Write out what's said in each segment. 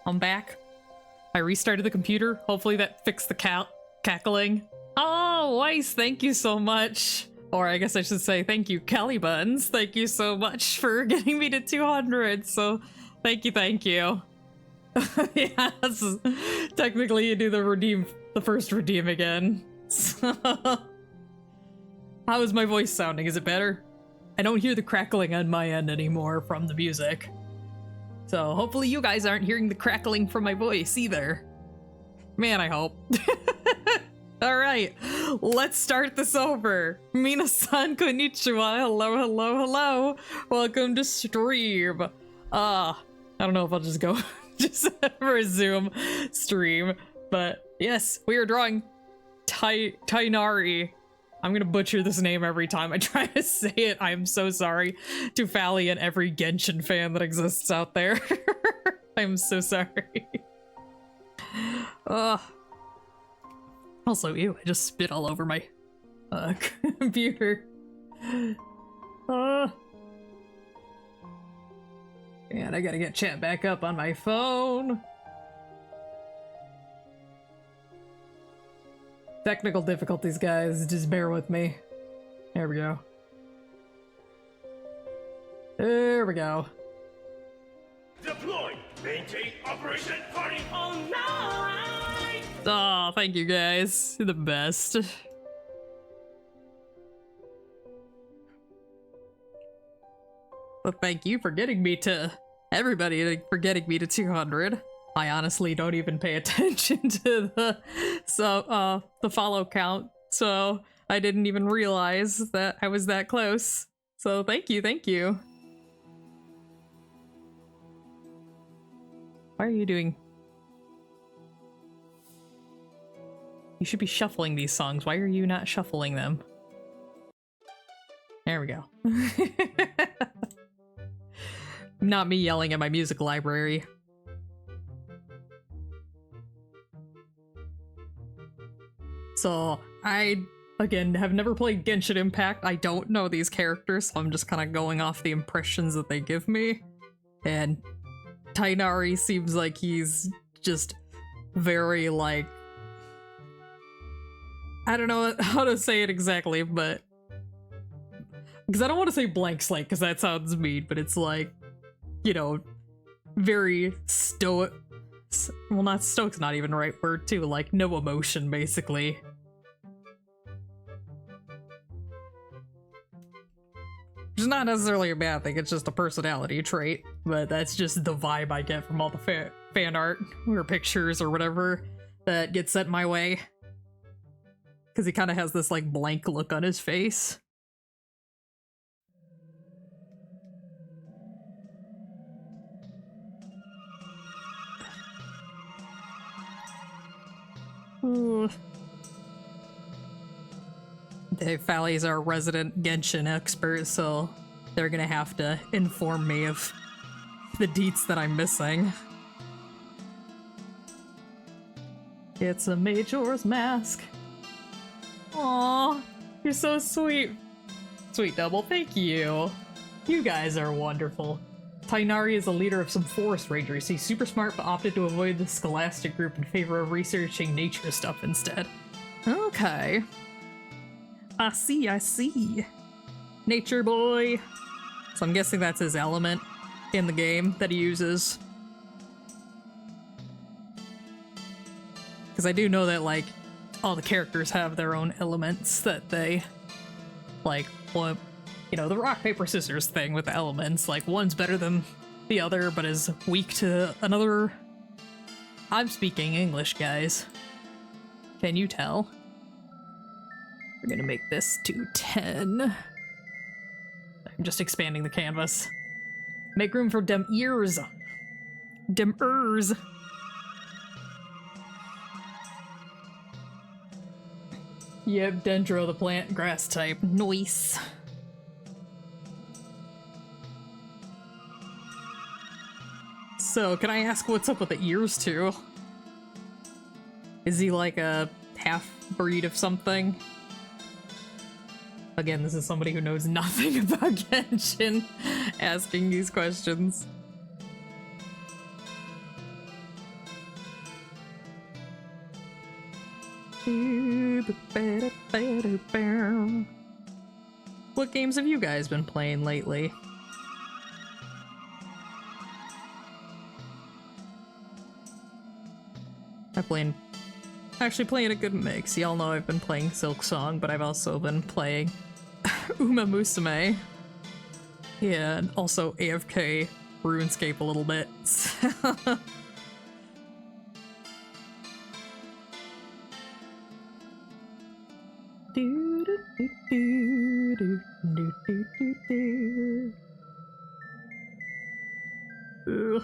I'm back. I restarted the computer. Hopefully that fixed the cackling. Oh, Weiss, thank you so much. Or I guess I should say thank you, Kelly Buns. Thank you so much for getting me to 200. So thank you. Yes. Technically you do the first redeem again. So, how is my voice sounding? Is it better? I don't hear the crackling on my end anymore from the music. So hopefully you guys aren't hearing the crackling from my voice either. Man, I hope. Alright, let's start this over. Mina-san, konnichiwa. Hello. Welcome to stream. I don't know if I'll just go just resume stream. But yes, we are drawing Tighnari. I'm gonna butcher this name every time I try to say it. I'm so sorry to Fally and every Genshin fan that exists out there. I'm so sorry. Also, ew, I just spit all over my computer. And I gotta get chat back up on my phone. Technical difficulties, guys. Just bear with me. There we go. There we go. Deploy! Maintain Operation Party all night! Oh, thank you guys. You're the best. But thank you for getting me to everybody for getting me to 200. I honestly don't even pay attention to the follow count, so I didn't even realize that I was that close. So thank you. Why are you doing? You should be shuffling these songs. Why are you not shuffling them? There we go. Not me yelling at my music library. So, I, again, have never played Genshin Impact. I don't know these characters, so I'm just kind of going off the impressions that they give me. And Tighnari seems like he's just very, like... I don't know how to say it exactly, but... Because I don't want to say blank slate, because that sounds mean, but it's like, you know, very stoic... Well, not stoic's not even the right word, too. Like, no emotion, basically. Which is not necessarily a bad thing, it's just a personality trait. But that's just the vibe I get from all the fan art, or pictures, or whatever, that gets sent my way. Because he kind of has this, like, blank look on his face. Fally's our resident Genshin expert, so they're gonna have to inform me of the deets that I'm missing. It's a Majora's Mask. Aww, you're so sweet. Sweet Double, thank you. You guys are wonderful. Tighnari is a leader of some forest rangers. He's super smart but opted to avoid the scholastic group in favor of researching nature stuff instead. Okay. I see. Nature boy. So I'm guessing that's his element in the game that he uses. Because I do know that, like, all the characters have their own elements that they, like, well, you know, the rock, paper, scissors thing with the elements. Like, one's better than the other, but is weak to another. I'm speaking English, guys. Can you tell? We're gonna make this to 10. I'm just expanding the canvas. Make room for dem ears. Dem ears. Yep, Dendro the plant, grass type. Nice. So, can I ask what's up with the ears too? Is he like a half-breed of something? Again, this is somebody who knows nothing about Genshin asking these questions. What games have you guys been playing lately? Actually playing a good mix. Y'all know I've been playing Silk Song, but I've also been playing Uma Musume. Yeah, and also AFK RuneScape a little bit. Ugh.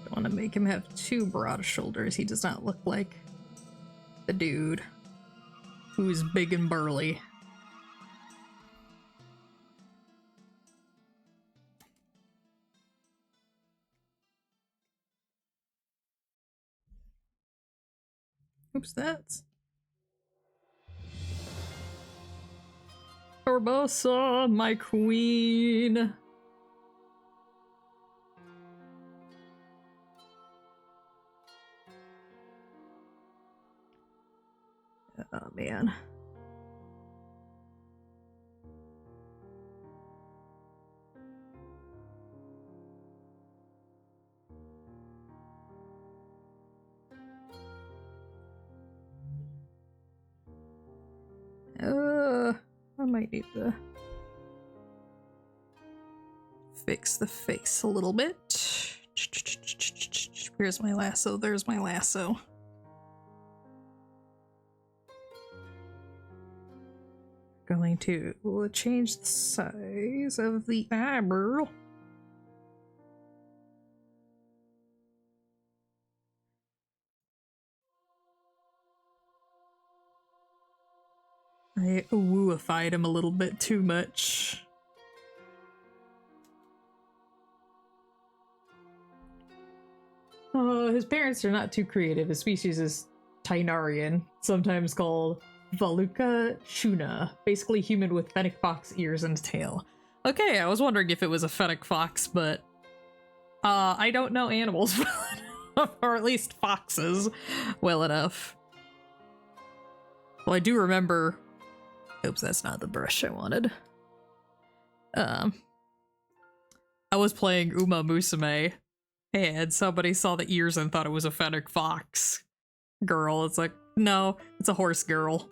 Don't want to make him have too broad shoulders. He does not look like the dude who's big and burly. Oops, that's Urbosa, my queen. Oh man. I might need to fix the face a little bit. Where's my lasso? There's my lasso. Going to change the size of the eyebrow. I wooified him a little bit too much. His parents are not too creative. His species is Tainarian, sometimes called Valuka Shuna, basically human with fennec fox ears and tail. Okay, I was wondering if it was a fennec fox, but I don't know animals well enough, or at least foxes well enough. Well, I do remember. Oops, that's not the brush I wanted. I was playing Uma Musume, and somebody saw the ears and thought it was a fennec fox girl. It's like, no, it's a horse girl.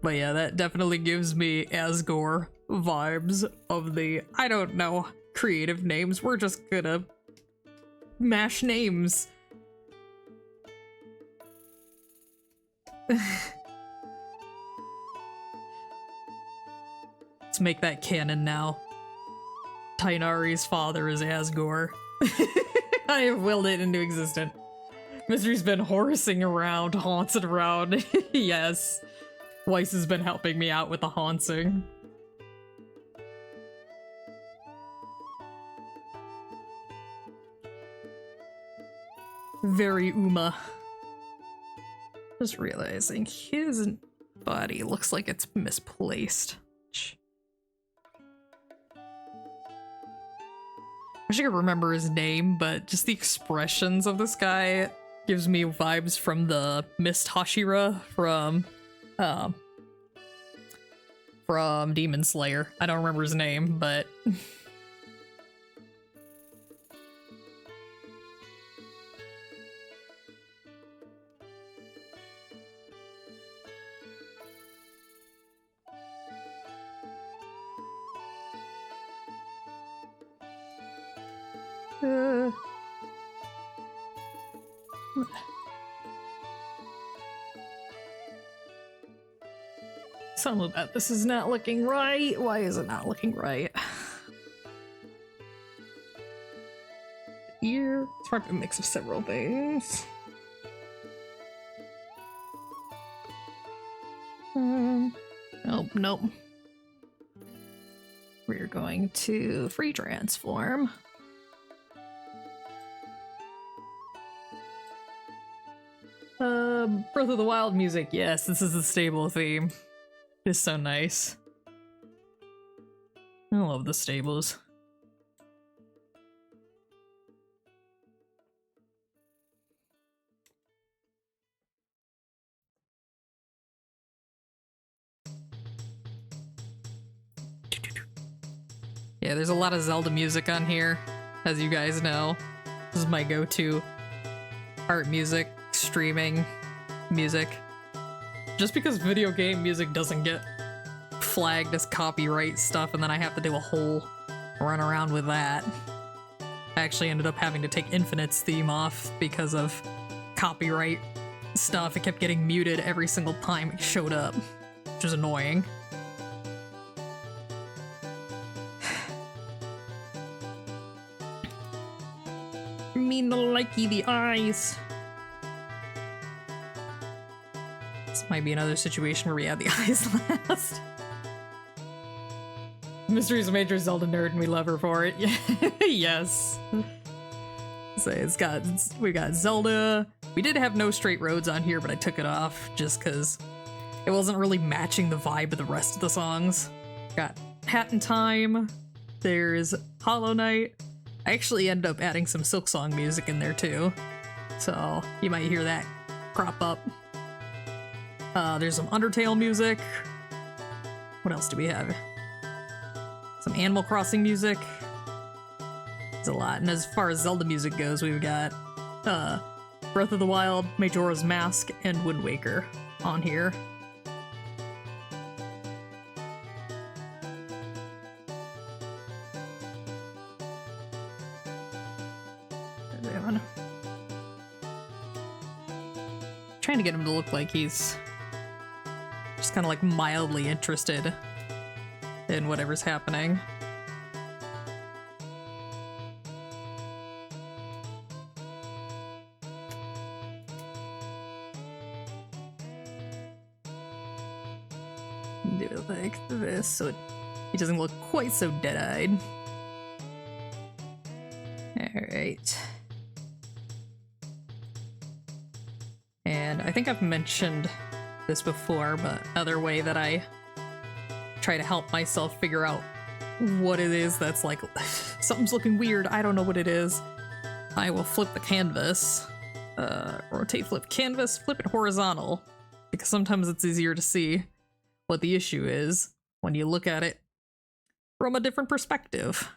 But yeah, that definitely gives me Asgore vibes of the, I don't know, creative names. We're just gonna mash names. Let's make that canon now. Tainari's father is Asgore. I have willed it into existence. Mystery's been horsing around, haunting around. Yes. Weiss has been helping me out with the haunting. Very Uma. Just realizing his body looks like it's misplaced. I wish I could remember his name, but just the expressions of this guy gives me vibes from the Mist Hashira from Demon Slayer. I don't remember his name, but some of that. This is not looking right. Why is it not looking right? Ear. It's probably a mix of several things. Nope, nope. We're going to free transform. Breath of the Wild music. Yes, this is the stable theme. It's so nice. I love the stables. Yeah, there's a lot of Zelda music on here, as you guys know. This is my go-to art music, streaming music. Just because video game music doesn't get flagged as copyright stuff and then I have to do a whole run around with that. I actually ended up having to take Infinite's theme off because of copyright stuff. It kept getting muted every single time it showed up, which is annoying. Mean the likey the eyes. This might be another situation where we add the eyes last. Mystery's a major Zelda nerd and we love her for it. Yes. So we got Zelda. We did have No Straight Roads on here, but I took it off just because it wasn't really matching the vibe of the rest of the songs. Got Hat in Time. There's Hollow Knight. I actually ended up adding some Silksong music in there too, so you might hear that crop up. There's some Undertale music. What else do we have? Some Animal Crossing music. There's a lot. And as far as Zelda music goes, we've got Breath of the Wild, Majora's Mask, and Wind Waker on here. Trying to get him to look like he's just kind of like mildly interested in whatever's happening. Do it like this so he doesn't look quite so dead-eyed. Alright. And I think I've mentioned this before, but another way that I try to help myself figure out what it is that's like, something's looking weird, I don't know what it is. I will flip the canvas, rotate, flip canvas, flip it horizontal, because sometimes it's easier to see what the issue is when you look at it from a different perspective.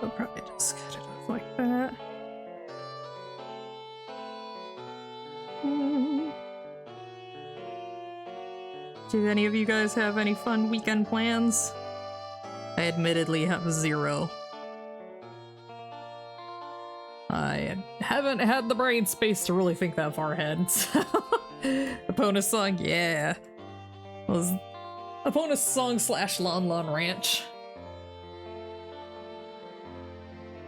I'll probably just cut it off like that. Do any of you guys have any fun weekend plans? I admittedly have zero. I haven't had the brain space to really think that far ahead, so... Epona song, yeah. Was Epona song / Lon Lon Ranch.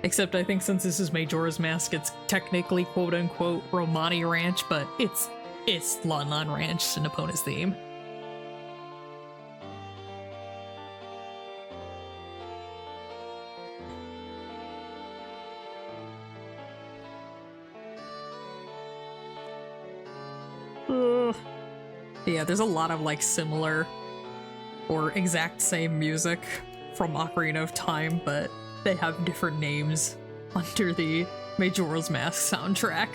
Except I think since this is Majora's Mask, it's technically quote-unquote Romani Ranch, but it's Lon Lon Ranch and Epona's theme. Yeah, there's a lot of like similar or exact same music from Ocarina of Time, but they have different names under the Majora's Mask soundtrack.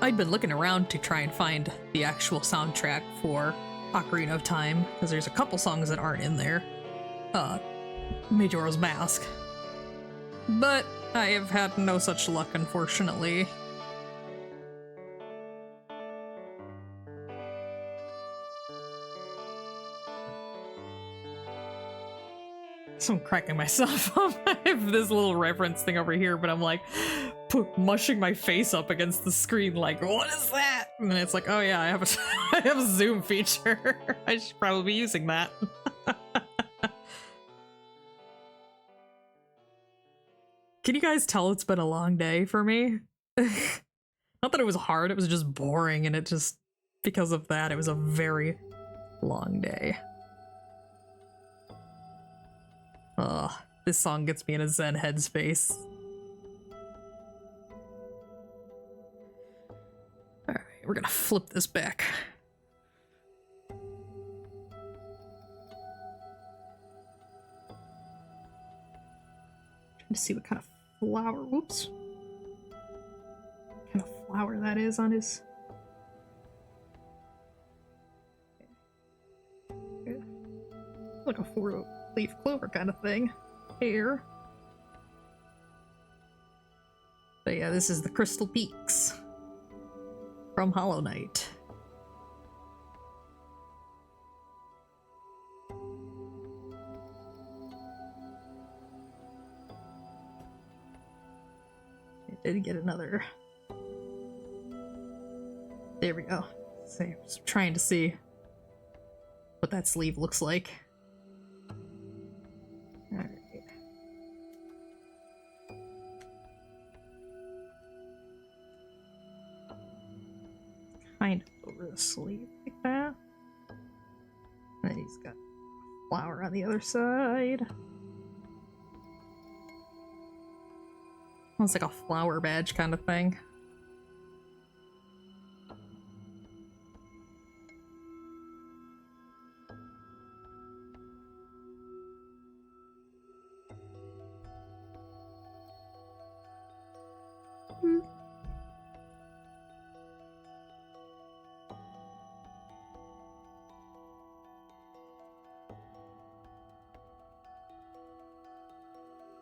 I'd been looking around to try and find the actual soundtrack for Ocarina of Time, because there's a couple songs that aren't in there. Majora's Mask. But I have had no such luck, unfortunately. So I'm cracking myself up. I have this little reference thing over here, but I'm like mushing my face up against the screen like, what is that? And then it's like, oh yeah, I have I have a zoom feature. I should probably be using that. Can you guys tell it's been a long day for me? Not that it was hard, it was just boring, and it just, because of that, it was a very long day. Ugh, this song gets me in a zen headspace. Alright, we're gonna flip this back. Trying to see what kind of flower, whoops. What kind of flower that is on his... Like a four-leaf clover kind of thing. Here. But yeah, this is the Crystal Peaks from Hollow Knight. I did get another. There we go. So I'm just trying to see what that sleeve looks like. Alright. Kind of over the sleeve like that. And then he's got a flower on the other side. It's like a flower badge kind of thing.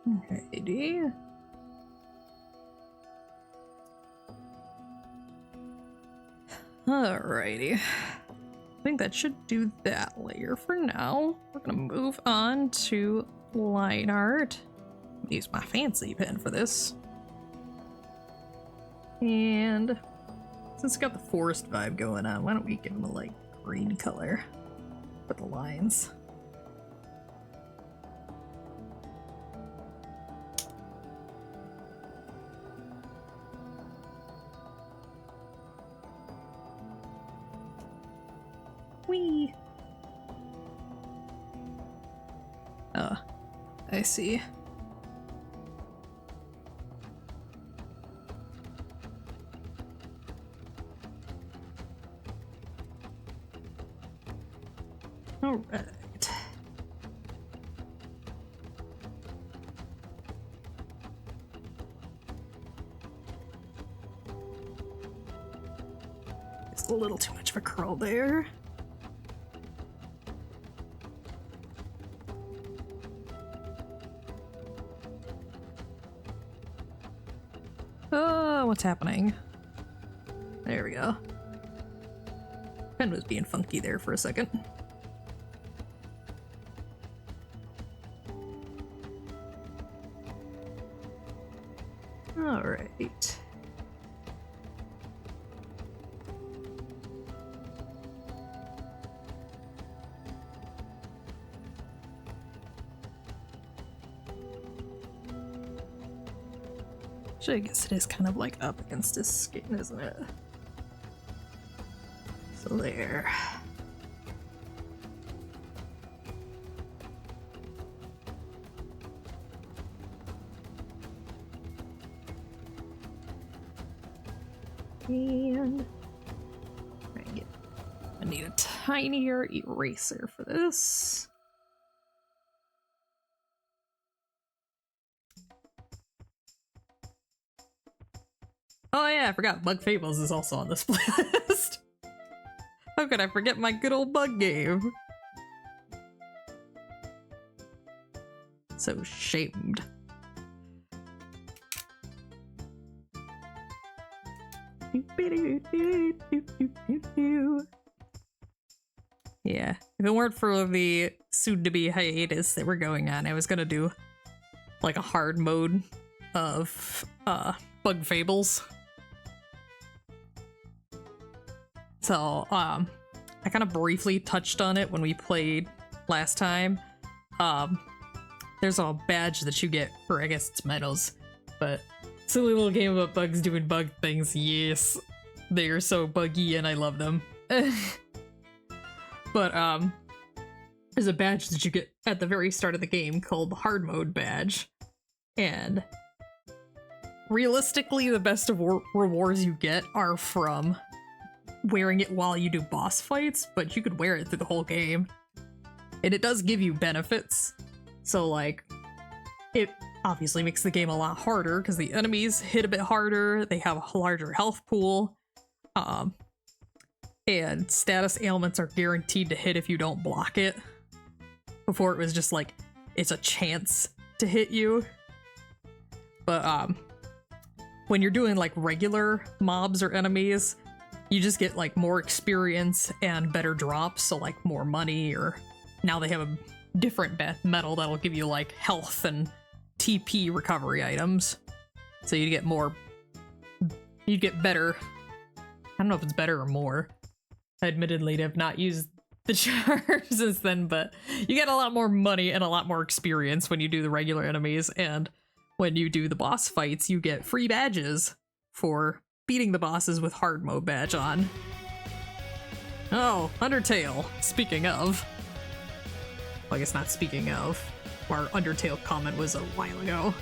Alrighty. Alrighty. I think that should do that layer for now. We're gonna move on to line art. Use my fancy pen for this. And since it's got the forest vibe going on, why don't we give him a light green color for the lines? Whee! Oh, I see. All right. Just a little too much of a curl there. Oh, what's happening? There we go. Pen was being funky there for a second. All right. Actually, I guess it is kind of like up against his skin, isn't it? So there. And I need a tinier eraser for this. Oh yeah, I forgot Bug Fables is also on this playlist. How could I forget my good old bug game? So shamed. Yeah, if it weren't for the soon-to-be hiatus that we're going on, I was gonna do like a hard mode of Bug Fables. So, I kind of briefly touched on it when we played last time. There's a badge that you get for, I guess it's medals, But silly little game about bugs doing bug things, yes. They are so buggy and I love them. But, there's a badge that you get at the very start of the game called the hard mode badge. And realistically, the best of rewards you get are from wearing it while you do boss fights, but you could wear it through the whole game. And it does give you benefits. So, like, it obviously makes the game a lot harder because the enemies hit a bit harder, they have a larger health pool, and status ailments are guaranteed to hit if you don't block it. Before it was just like, it's a chance to hit you. But, when you're doing like regular mobs or enemies, you just get like more experience and better drops, so like more money, or now they have a different metal that'll give you like health and TP recovery items. So you get more, you get better. I don't know if it's better or more. I admittedly have not used the charm since then, but you get a lot more money and a lot more experience when you do the regular enemies, and when you do the boss fights, you get free badges for beating the bosses with hard mode badge on. Oh, Undertale. Speaking of. Well, I guess not speaking of. Our Undertale comment was a while ago.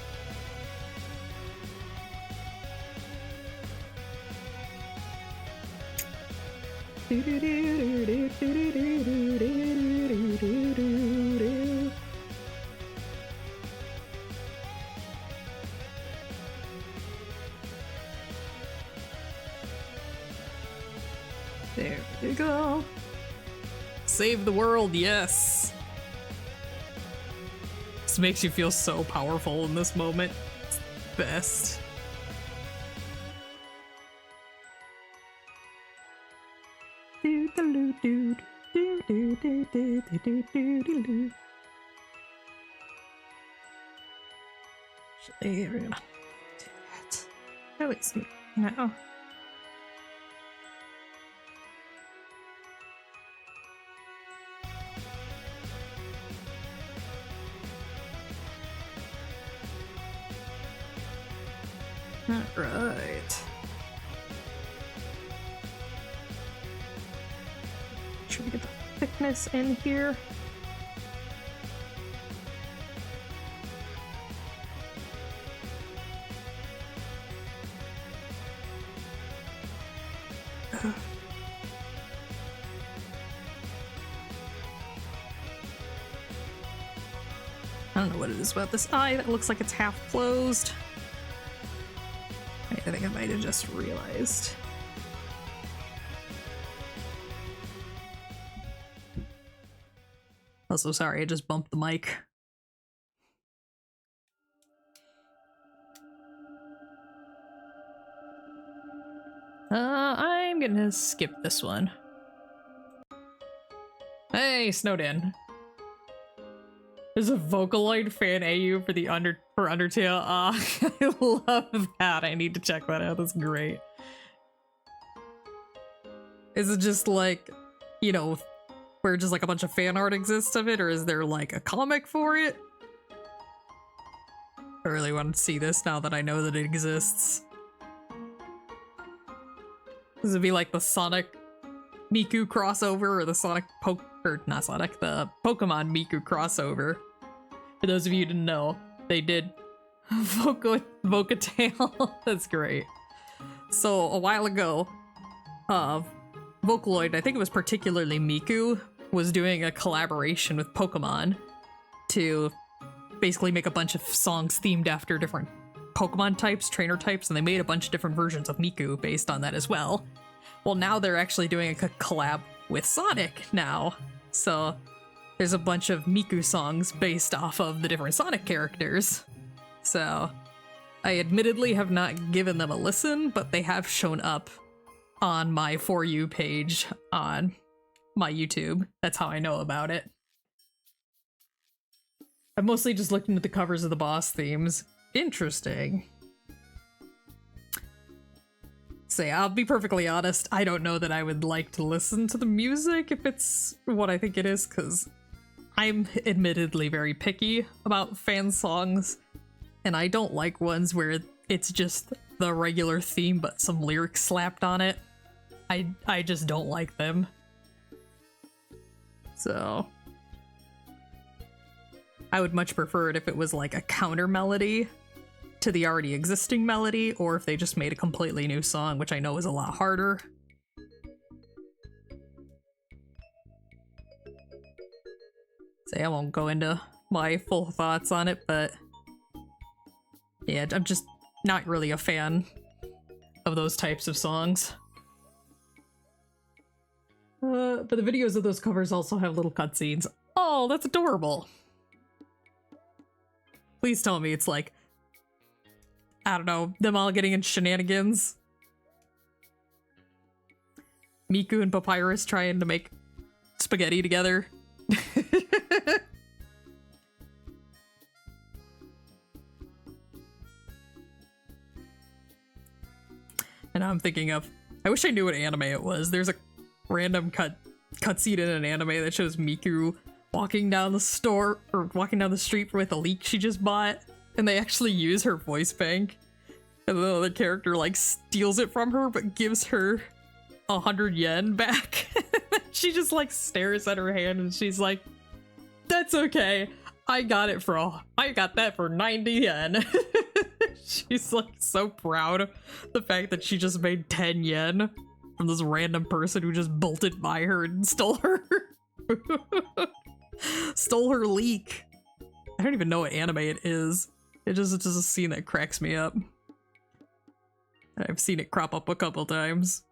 There we go. Save the world, yes. This makes you feel so powerful in this moment. It's the best. Actually, we're gonna do that. Oh, it's no. Alright. Should we get the thickness in here? I don't know what it is about this eye that looks like it's half closed. I think I might have just realized. Also, sorry, I just bumped the mic. I'm gonna skip this one. Hey, Snowden. There's a Vocaloid fan AU for the Undertale. I love that. I need to check that out. That's great. Is it just like, you know, where just like a bunch of fan art exists of it, or is there like a comic for it? I really want to see this now that I know that it exists. This would be like the Sonic Miku crossover, or the Sonic not Sonic, the Pokemon Miku crossover. For those of you who didn't know, they did Vocatail. That's great. So a while ago, Vocaloid, I think it was particularly Miku, was doing a collaboration with Pokemon to basically make a bunch of songs themed after different Pokemon types, trainer types, and they made a bunch of different versions of Miku based on that as well. Well, now they're actually doing a collab with Sonic now. So there's a bunch of Miku songs based off of the different Sonic characters. So I admittedly have not given them a listen, but they have shown up on my For You page on my YouTube. That's how I know about it. I've mostly just looked into the covers of the boss themes. Interesting. Say, I'll be perfectly honest, I don't know that I would like to listen to the music if it's what I think it is, because I'm admittedly very picky about fan songs. And I don't like ones where it's just the regular theme but some lyrics slapped on it. I just don't like them. So I would much prefer it if it was like a counter melody to the already existing melody, or if they just made a completely new song, which I know is a lot harder. So I won't go into my full thoughts on it, but yeah, I'm just not really a fan of those types of songs. But the videos of those covers also have little cutscenes. Oh, that's adorable. Please tell me it's like, I don't know, them all getting in shenanigans. Miku and Papyrus trying to make spaghetti together. And I'm thinking of, I wish I knew what anime it was. There's a random cutscene in an anime that shows Miku walking down the store, or walking down the street with a leek she just bought, and they actually use her voice bank. And the other character like steals it from her, but gives her 100 yen back. She just like stares at her hand and she's like, "That's okay. I got that for 90 yen." She's like so proud of the fact that she just made 10 yen from this random person who just bolted by her and stole her leek. I don't even know what anime it is. It's just a scene that cracks me up. I've seen it crop up a couple times.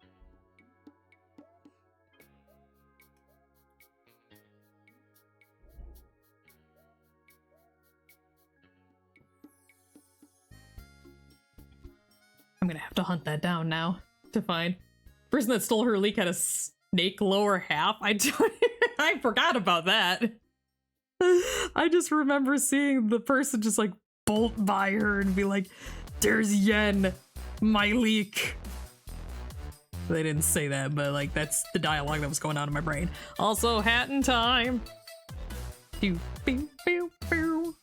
I'm gonna have to hunt that down now to find. The person that stole her leek had a snake lower half. I forgot about that. I just remember seeing the person just like bolt by her and be like, "There's yen, my leek." They didn't say that, but like that's the dialogue that was going on in my brain. Also, hat in time. Do pew pew pew.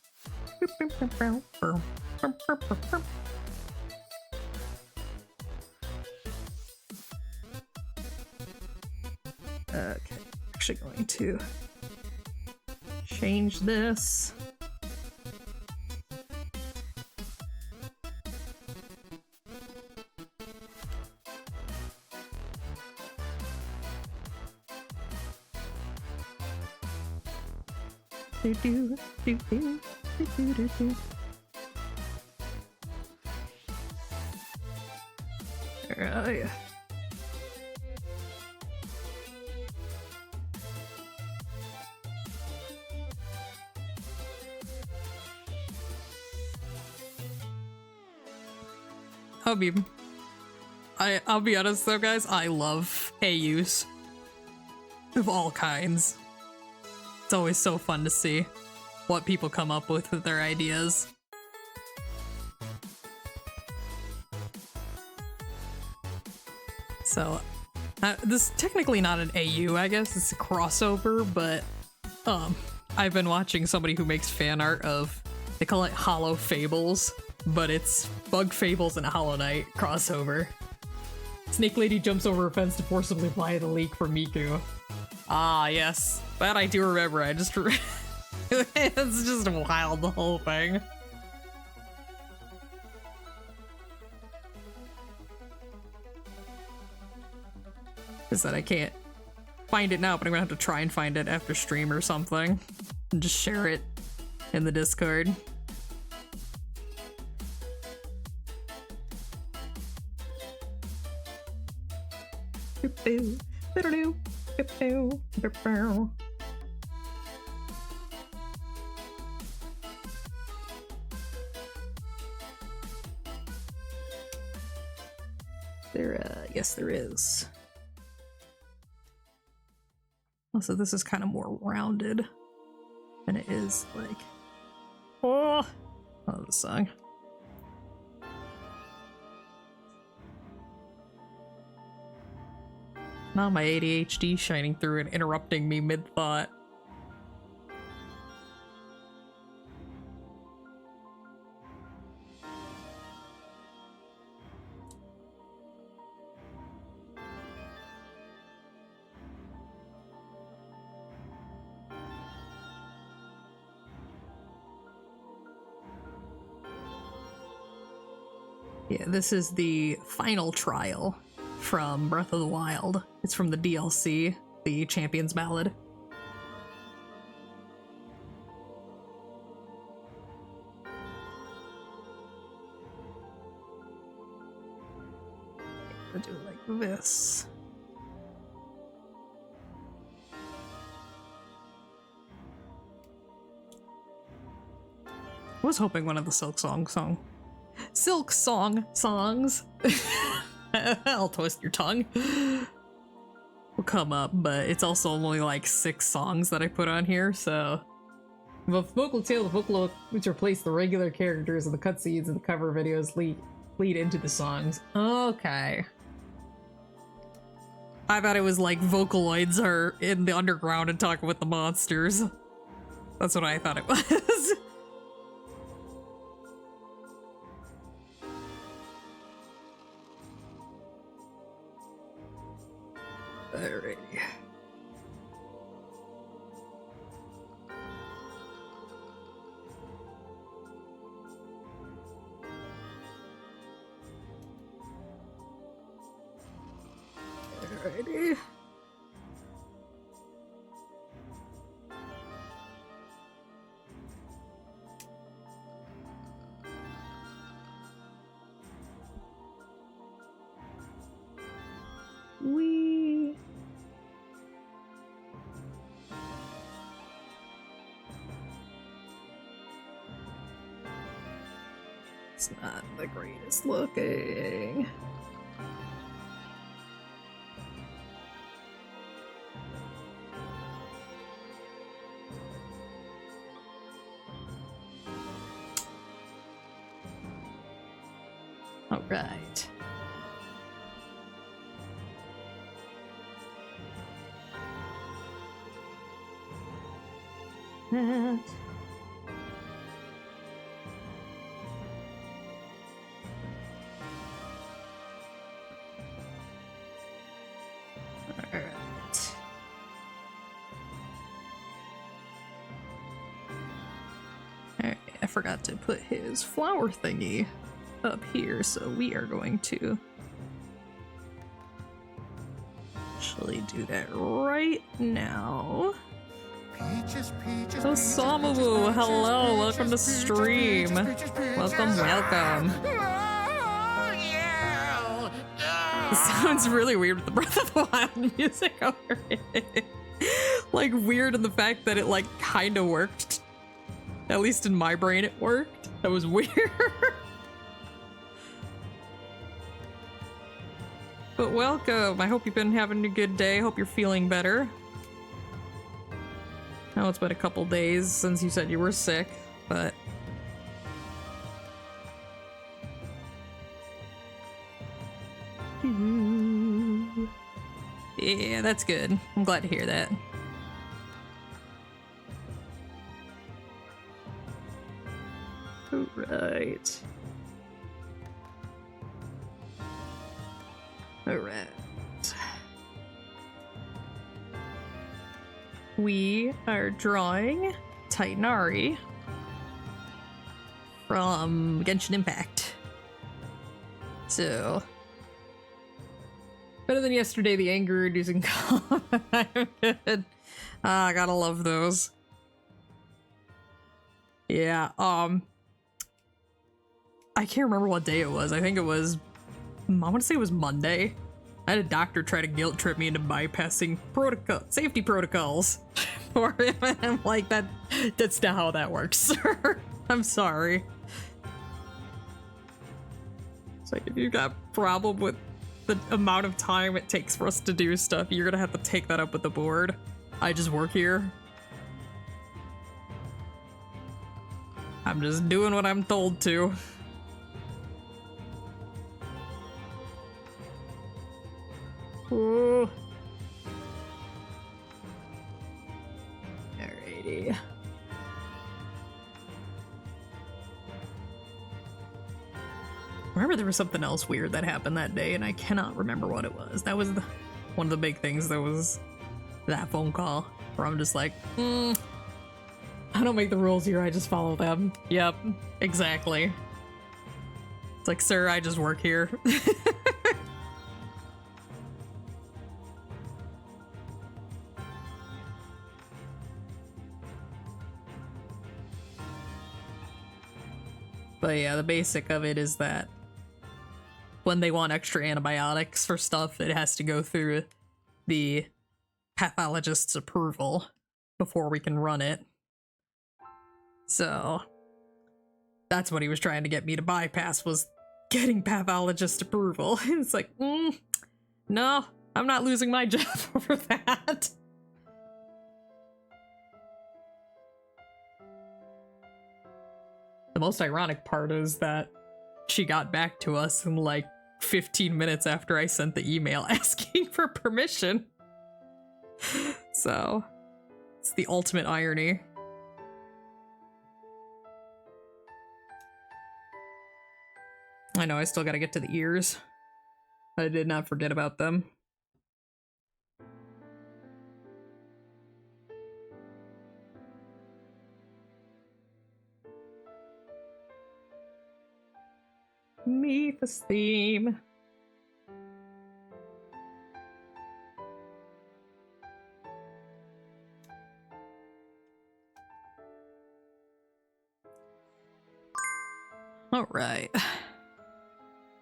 Pew, pew, pew, pew, pew, pew, pew, pew, pew. Okay, actually going to change this. Do do do do do do do do. Oh yeah. I'll be honest though, guys, I love AUs of all kinds. It's always so fun to see what people come up with their ideas. So, this is technically not an AU, I guess, it's a crossover, but I've been watching somebody who makes fan art of, they call it Hollow Fables, but it's Bug Fables and Hollow Knight crossover. Snake Lady jumps over a fence to forcibly buy the leek for Miku. Ah, yes. That I do remember. I just... It's just wild, the whole thing. Is that I can't find it now, but I'm gonna have to try and find it after stream or something. And just share it in the Discord. Yes, there is. Also, this is kind of more rounded than it is like. Oh, the song. Now my ADHD shining through and interrupting me mid-thought. Yeah, this is the final trial from Breath of the Wild. It's from the DLC, the Champion's Ballad. I'll do it like this. I was hoping one of the Silk Song songs I'll twist your tongue will come up, but it's also only like 6 songs that I put on here, so the vocal tail, the vocal which replace the regular characters and the cutscenes and the cover videos lead into the songs. Okay. I thought it was like Vocaloids are in the underground and talking with the monsters. That's what I thought it was. Alrighty. Alrighty. It's not the greatest looking. All right. Alright. Alright, I forgot to put his flower thingy up here, so we are going to actually do that right now. Oh, Samawu, hello, welcome to stream. Welcome. It sounds really weird with the Breath of the Wild music over it. Like, weird in the fact that it, like, kinda worked. At least in my brain it worked. That was weird. But welcome. I hope you've been having a good day. Hope you're feeling better. I know it's been a couple days since you said you were sick, but... Yeah, that's good. I'm glad to hear that. Alright. Alright. We are drawing Titanari from Genshin Impact. So... better than yesterday, the anger-reducing calm. I'm good. I gotta love those. Yeah, I can't remember what day it was. I think it was... I want to say it was Monday. I had a doctor try to guilt trip me into bypassing safety protocols for him, and I'm like, that's not how that works, sir. I'm sorry. It's like, if you got a problem with the amount of time it takes for us to do stuff, you're gonna have to take that up with the board. I just work here. I'm just doing what I'm told to. Ooh. Alrighty. Remember, there was something else weird that happened that day, and I cannot remember what it was. That was one of the big things. There was that phone call where I'm just like, I don't make the rules here, I just follow them. Yep, exactly. It's like, sir, I just work here. But yeah, the basic of it is that when they want extra antibiotics for stuff, it has to go through the pathologist's approval before we can run it. So that's what he was trying to get me to bypass, was getting pathologist approval. It's like, no, I'm not losing my job over that. The most ironic part is that she got back to us in like 15 minutes after I sent the email asking for permission. So, it's the ultimate irony. I know, I still gotta get to the ears. I did not forget about them. Memphis theme. All right.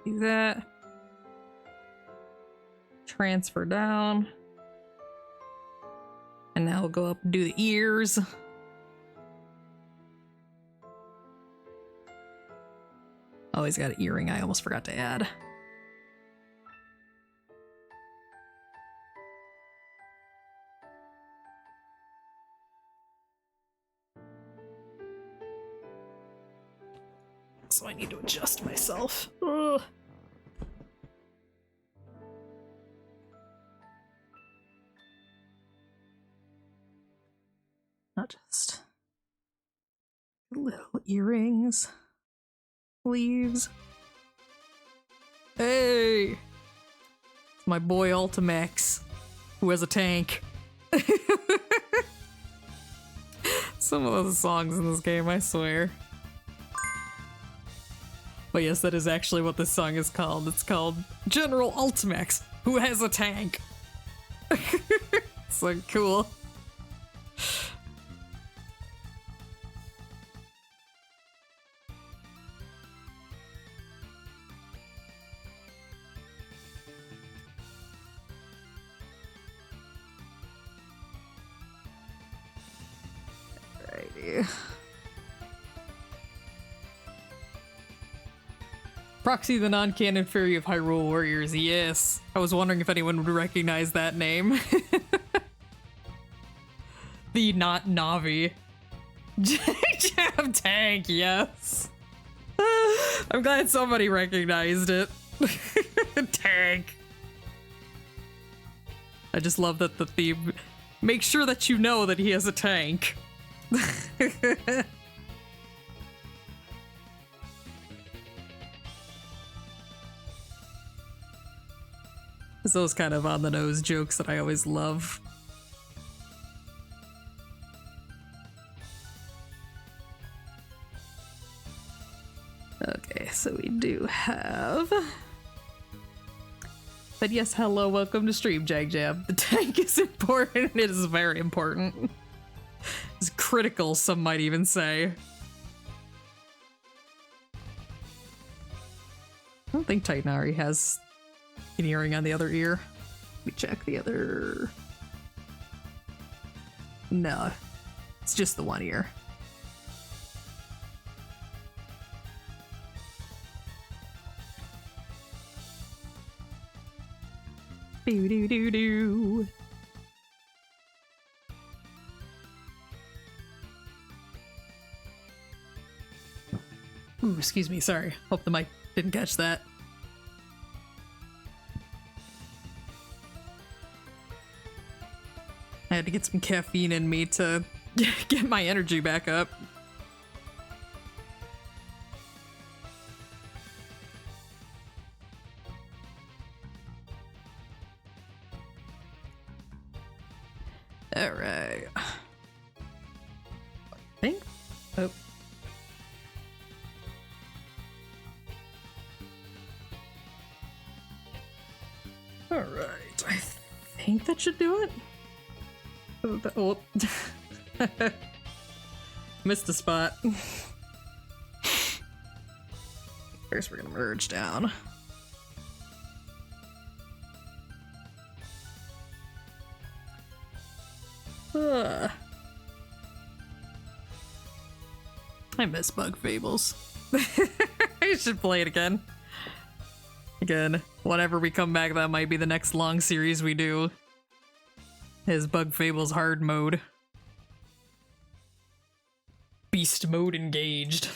Do that. Transfer down. And now we'll go up and do the ears. Oh, he's got an earring I almost forgot to add. So I need to adjust myself. Ugh. Not just little earrings. Leaves. Hey! It's my boy Ultimax, who has a tank. Some of those songs in this game, I swear. But yes, that is actually what this song is called. It's called General Ultimax, who has a tank. So cool. Proxy, the non-canon fairy of Hyrule Warriors. Yes. I was wondering if anyone would recognize that name. The not Navi. Jam Tank, yes. I'm glad somebody recognized it. Tank. I just love that the theme makes sure that you know that he has a tank. It's those kind of on the nose jokes that I always love. Okay, so we do have. But yes, hello, welcome to stream, JagJab. The tank is important. It is very important. It's critical, some might even say. I don't think Titanari has an earring on the other ear. Let me check the other. No, it's just the one ear. Do do do do. Ooh, excuse me, sorry. Hope the mic didn't catch that. I had to get some caffeine in me to get my energy back up. All right. I think. Oh. think that should do it. Oh. Missed a spot. First, we're gonna merge down. I miss Bug Fables. I should play it again. Again, whenever we come back, that might be the next long series we do. Is Bug Fables hard mode. Beast mode engaged.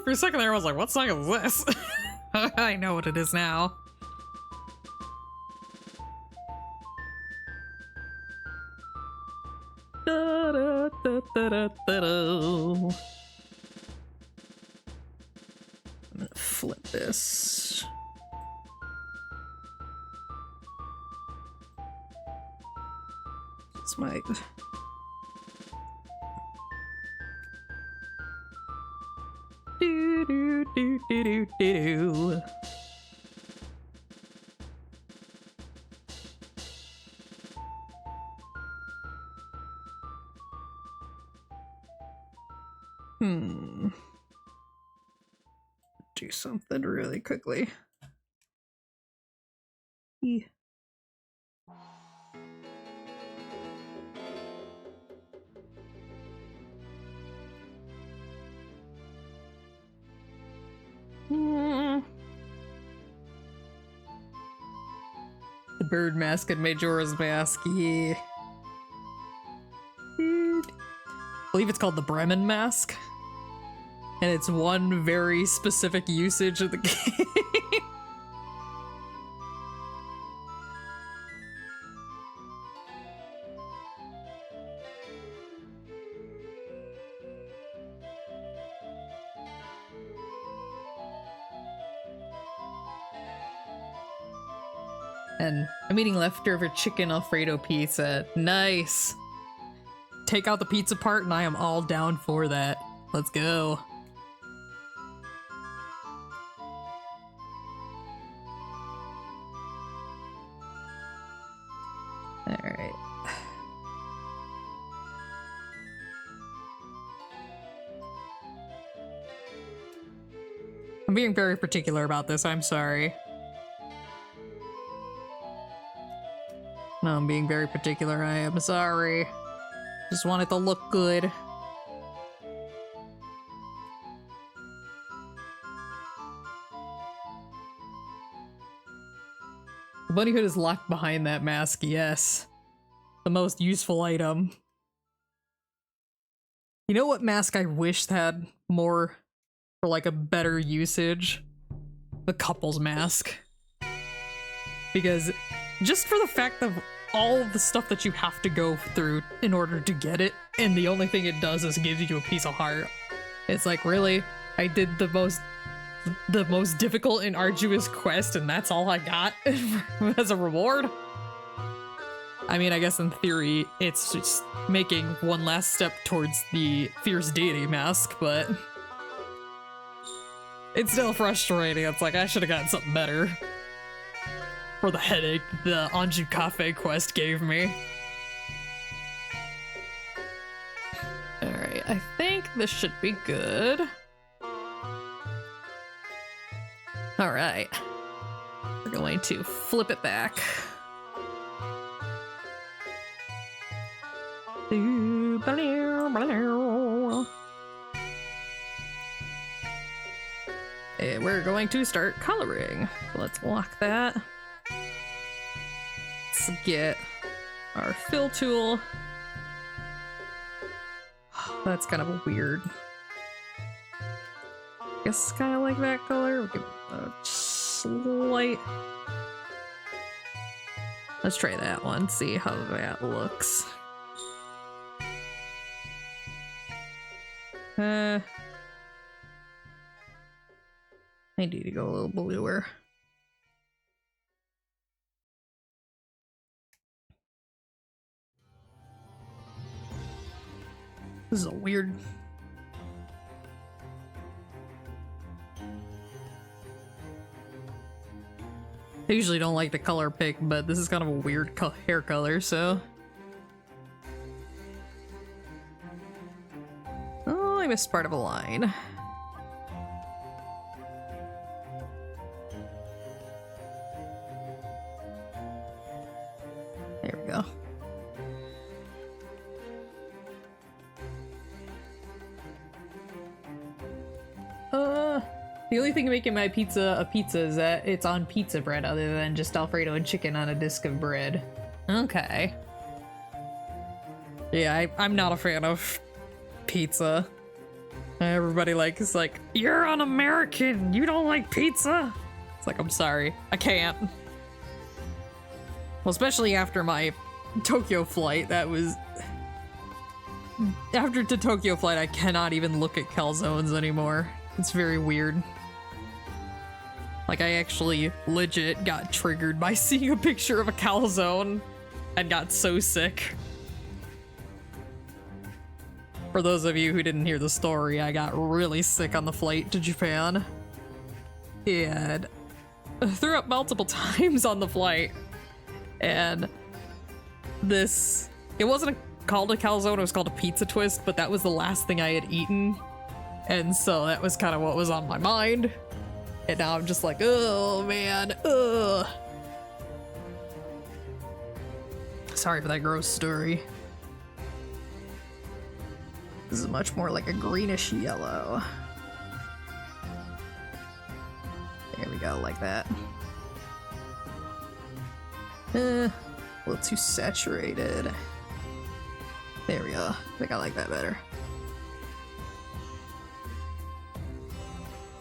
For a second there, I was like, what song is this? I know what it is now. Da, da, da, da, da, da, da. I'm gonna flip this. It's my... Do do do do do do. Do something really quickly. Yeah. The bird mask and Majora's Mask, yeah. I believe it's called the Bremen mask. And it's one very specific usage of the game. And I'm eating leftover chicken Alfredo pizza. Nice! Take out the pizza part and I am all down for that. Let's go. Alright. I'm being very particular about this, I'm sorry. No, I'm being very particular, I am sorry. Just want it to look good. The bunny hood is locked behind that mask, yes. The most useful item. You know what mask I wished had more, for like a better usage? The couple's mask. Because just for the fact of all of the stuff that you have to go through in order to get it, and the only thing it does is give you a piece of heart. It's like, really? I did the most difficult and arduous quest and that's all I got as a reward? I mean, I guess in theory, it's just making one last step towards the fierce deity mask, but it's still frustrating. It's like, I should have gotten something better. For the headache the Anju Cafe quest gave me. Alright, I think this should be good. Alright. We're going to flip it back. And we're going to start coloring. Let's lock that. Let's get our fill tool. That's kind of weird. Guess kind of like that color. We'll give it a slight. Let's try that one, see how that looks. I need to go a little bluer. This is a weird... I usually don't like the color pick, but this is kind of a weird hair color, so... Oh, I missed part of a line. There we go. The only thing making my pizza a pizza is that it's on pizza bread other than just Alfredo and chicken on a disc of bread. Okay. Yeah, I'm not a fan of pizza. Everybody is like, you're un-American, you don't like pizza? It's like, I'm sorry, I can't. Well, especially after my Tokyo flight, that was... After the Tokyo flight, I cannot even look at calzones anymore. It's very weird. Like, I actually legit got triggered by seeing a picture of a calzone and got so sick. For those of you who didn't hear the story, I got really sick on the flight to Japan. And threw up multiple times on the flight. And this... It wasn't called a calzone, it was called a pizza twist, but that was the last thing I had eaten. And so that was kind of what was on my mind. And now I'm just like, oh man, ugh. Sorry for that gross story. This is much more like a greenish yellow. There we go, like that. A little too saturated. There we go. I think I like that better.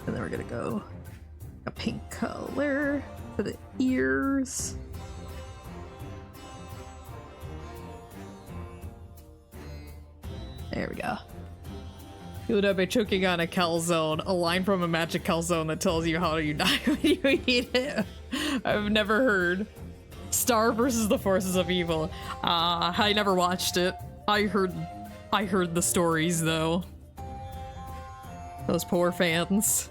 And then we're gonna go a pink color for the ears. There we go. You end up by choking on a calzone, a line from a magic calzone that tells you how you die when you eat it. I've never heard. Star versus the Forces of Evil. I never watched it. I heard the stories though. Those poor fans.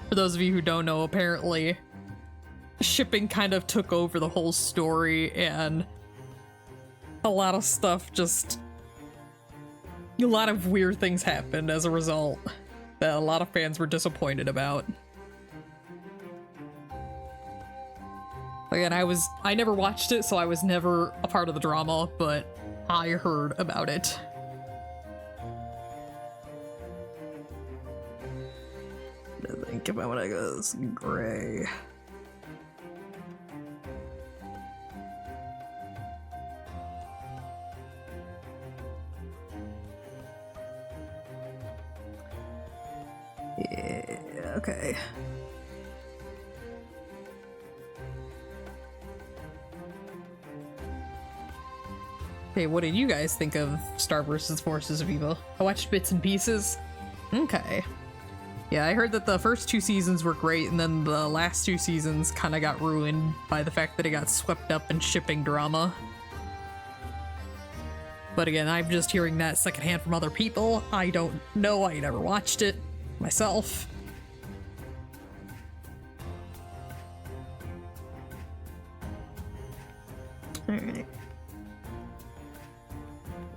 For those of you who don't know, apparently shipping kind of took over the whole story and a lot of stuff just... A lot of weird things happened as a result that a lot of fans were disappointed about. Again, I never watched it, so I was never a part of the drama, but I heard about it. I think if I want to go this gray. Yeah, okay. Okay, what did you guys think of Star vs. Forces of Evil? I watched bits and pieces. Okay. Yeah, I heard that the first 2 seasons were great, and then the last 2 seasons kind of got ruined by the fact that it got swept up in shipping drama. But again, I'm just hearing that secondhand from other people. I don't know, I never watched it myself. Alright.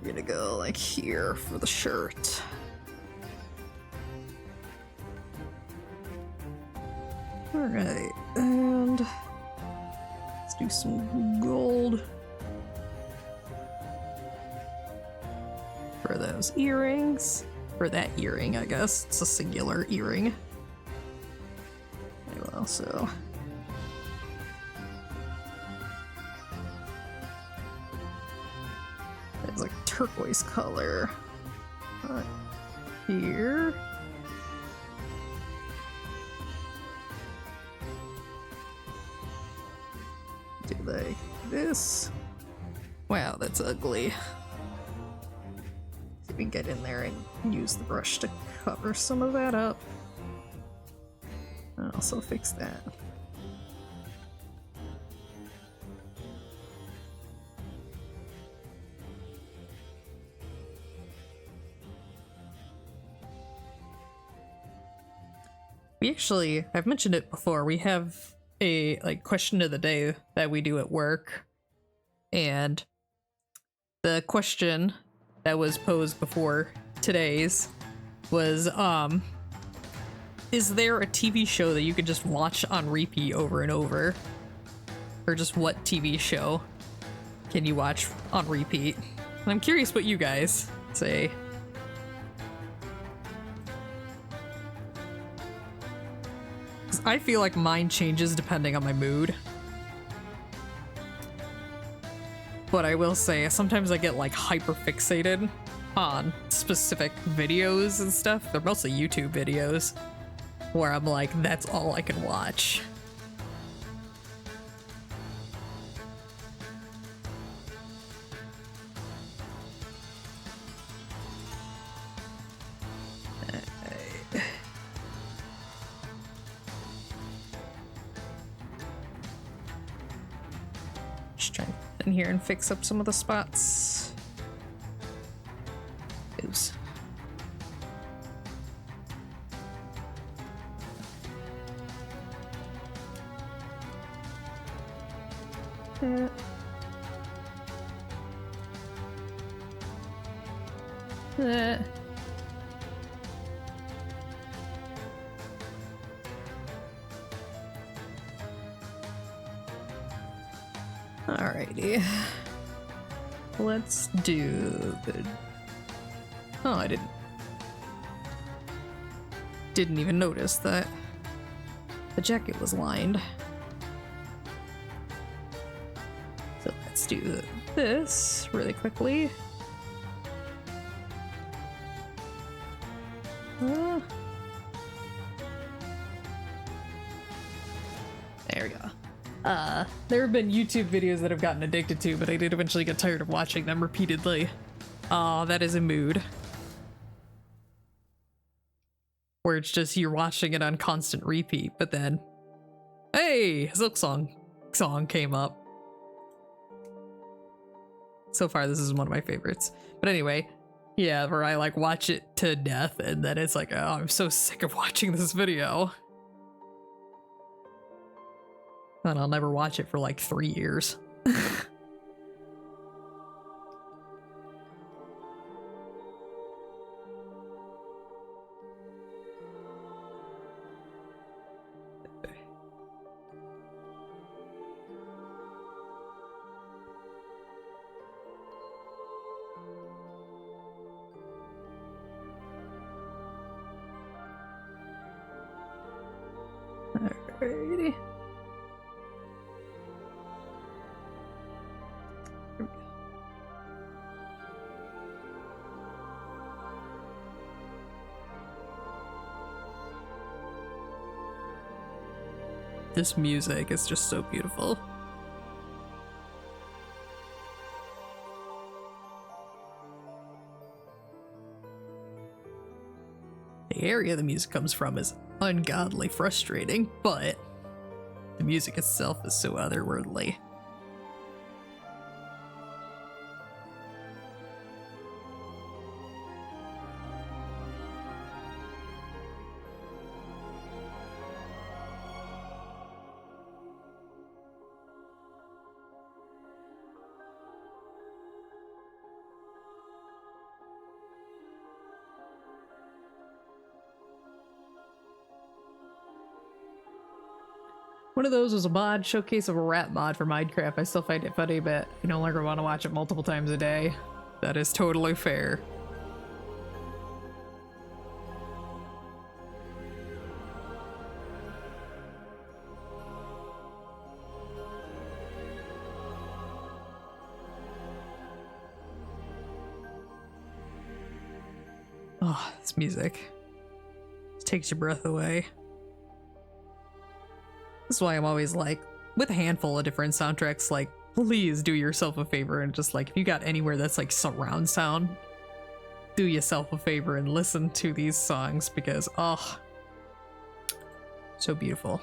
We're gonna go like here for the shirt. Alright, and let's do some gold for those earrings. For that earring, I guess. It's a singular earring. I will also... It's like turquoise color. Here. Do like this. Wow, that's ugly. See if we can get in there and use the brush to cover some of that up. I'll also fix that. We actually, I've mentioned it before, we have a like question of the day that we do at work. And the question that was posed before today's was, is there a TV show that you could just watch on repeat over and over? Or just what TV show can you watch on repeat? And I'm curious what you guys say. 'Cause I feel like mine changes depending on my mood. But I will say, sometimes I get like hyper fixated on specific videos and stuff. They're mostly YouTube videos where I'm like, that's all I can watch. Just trying to get in here and fix up some of the spots. Oops. Alrighty. Let's do the... Oh, I didn't even notice that the jacket was lined. So let's do this really quickly. There we go. There have been YouTube videos that I've gotten addicted to, but I did eventually get tired of watching them repeatedly. Oh, that is a mood. Where it's just you're watching it on constant repeat, but then, hey, Silk Song came up. So far, this is one of my favorites. But anyway, yeah, where I like watch it to death, and then it's like, oh, I'm so sick of watching this video. And I'll never watch it for like 3 years. Alrighty. This music is just so beautiful. The area the music comes from is ungodly frustrating, but the music itself is so otherworldly. One of those was a mod showcase of a rap mod for Minecraft. I still find it funny, but I no longer want to watch it multiple times a day. That is totally fair. Oh, this music just takes your breath away. That's why I'm always like, with a handful of different soundtracks, like, please do yourself a favor and just like, if you got anywhere that's like surround sound, do yourself a favor and listen to these songs because, oh, so beautiful.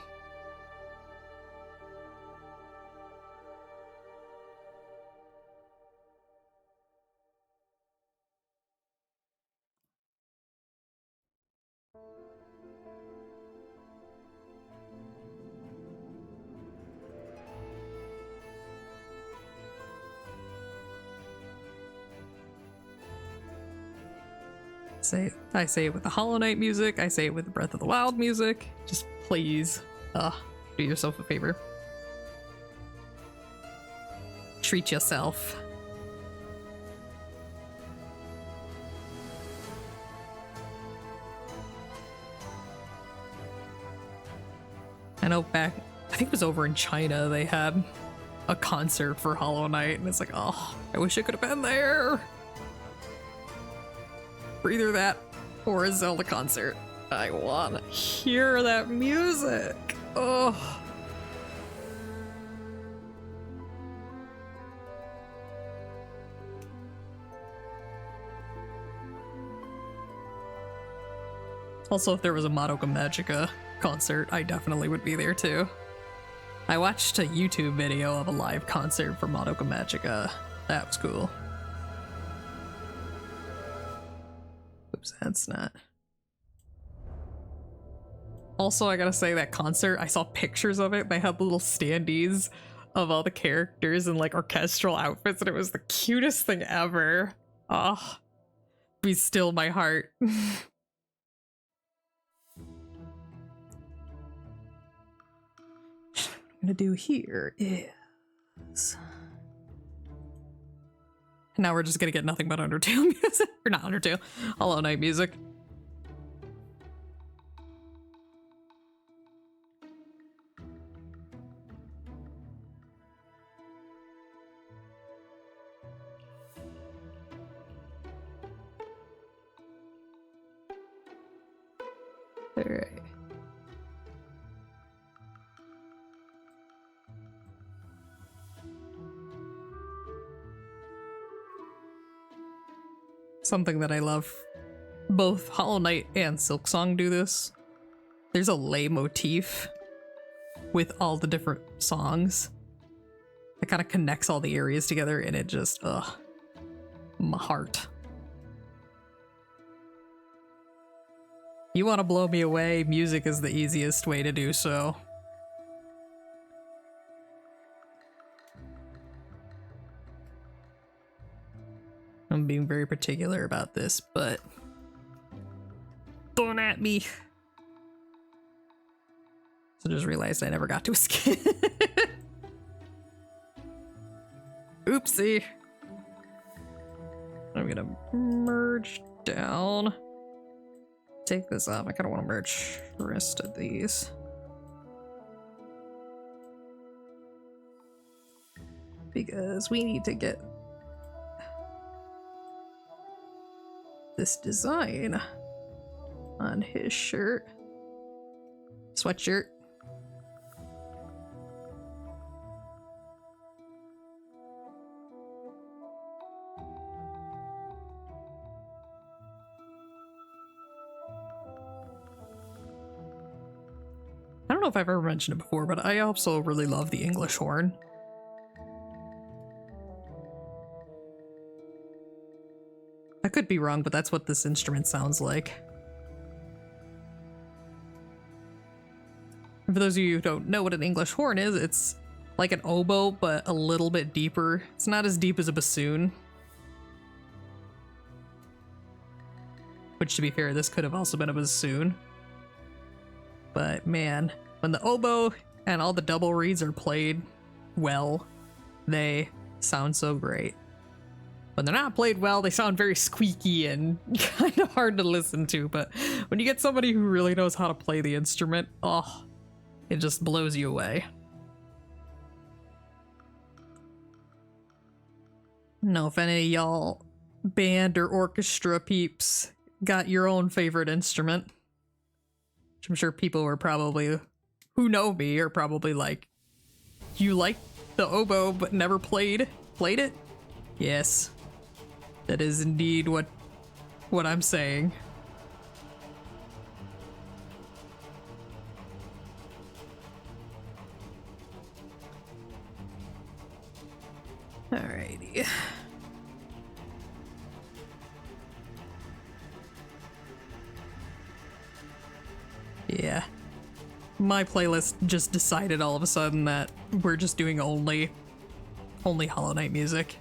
I say it with the Hollow Knight music, I say it with the Breath of the Wild music. Just please, do yourself a favor. Treat yourself. I know I think it was over in China, they had a concert for Hollow Knight, and it's like, oh, I wish I could have been there. For either that or a Zelda concert. I want to hear that music. Oh. Also, if there was a Madoka Magica concert, I definitely would be there too. I watched a YouTube video of a live concert for Madoka Magica. That was cool. Oops, that's not. Also, I gotta say, that concert, I saw pictures of it. They had little standees of all the characters in like orchestral outfits, and it was the cutest thing ever. Oh, be still my heart. What I'm gonna do here is... Now we're just gonna get nothing but Undertale music. Or not Undertale, Hollow Knight music. Alright. Something that I love. Both Hollow Knight and Silksong do this. There's a lei motif with all the different songs. It kind of connects all the areas together, and it just, my heart. You want to blow me away, music is the easiest way to do so. I'm being very particular about this, but don't at me. So just realized I never got to a skin. Oopsie. I'm gonna merge down. Take this off. I kind of want to merge the rest of these. Because we need to get this design on his shirt. Sweatshirt. I don't know if I've ever mentioned it before, but I also really love the English horn. I could be wrong, but that's what this instrument sounds like. And for those of you who don't know what an English horn is, it's like an oboe, but a little bit deeper. It's not as deep as a bassoon. Which, to be fair, this could have also been a bassoon. But man, when the oboe and all the double reeds are played well, they sound so great. When they're not played well, they sound very squeaky and kind of hard to listen to, but when you get somebody who really knows how to play the instrument, oh, it just blows you away. I don't know if any of y'all band or orchestra peeps got your own favorite instrument. Which I'm sure people were probably, who know me, are probably like, you like the oboe but never played it? Yes. That is indeed what I'm saying. Alrighty. Yeah. My playlist just decided all of a sudden that we're just doing only Hollow Knight music.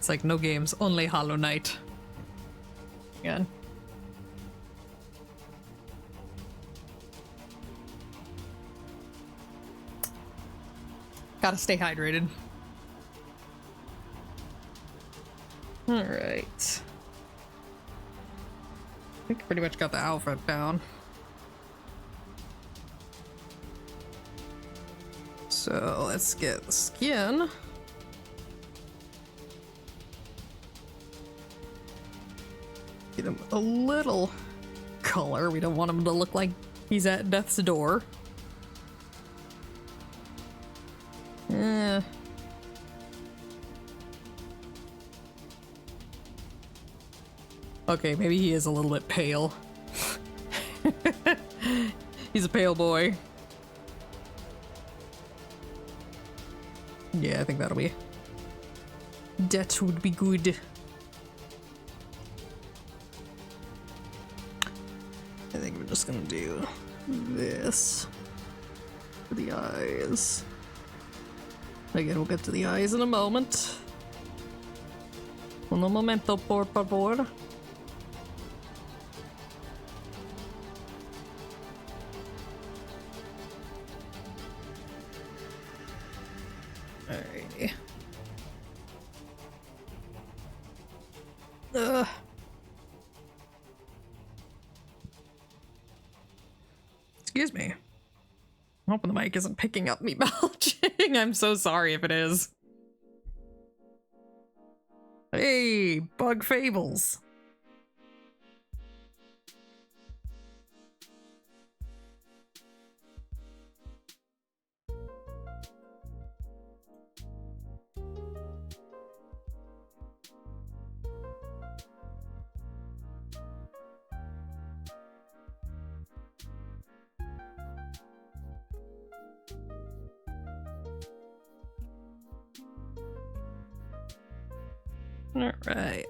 It's like no games, only Hollow Knight. Again. Gotta stay hydrated. Alright. I think I pretty much got the outfit down. So let's get the skin. Get him a little color. We don't want him to look like he's at death's door. Okay, maybe he is a little bit pale. He's a pale boy. Yeah, I think that'll be... That would be good. I think we're just gonna do this for the eyes. Again, we'll get to the eyes in a moment. Un momento, por favor. Alrighty. Excuse me. I'm hoping the mic isn't picking up me belching. I'm so sorry if it is. Hey, Bug Fables. All right.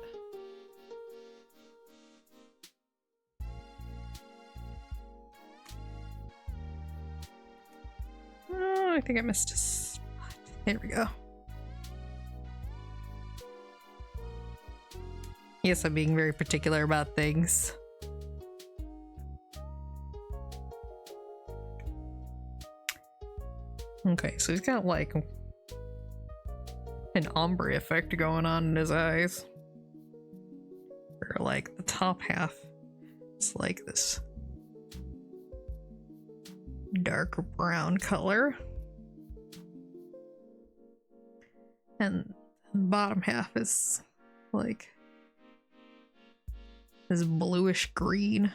Oh, I think I missed a spot. There we go. Yes, I'm being very particular about things. Okay, so he's got like an ombre effect going on in his eyes. Where like the top half is like this dark brown color. And the bottom half is like this bluish green.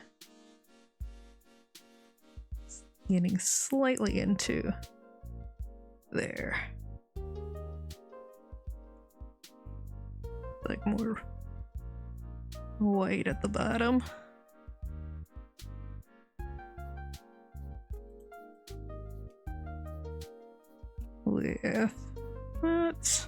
It's getting slightly into there. Like more white at the bottom. With that.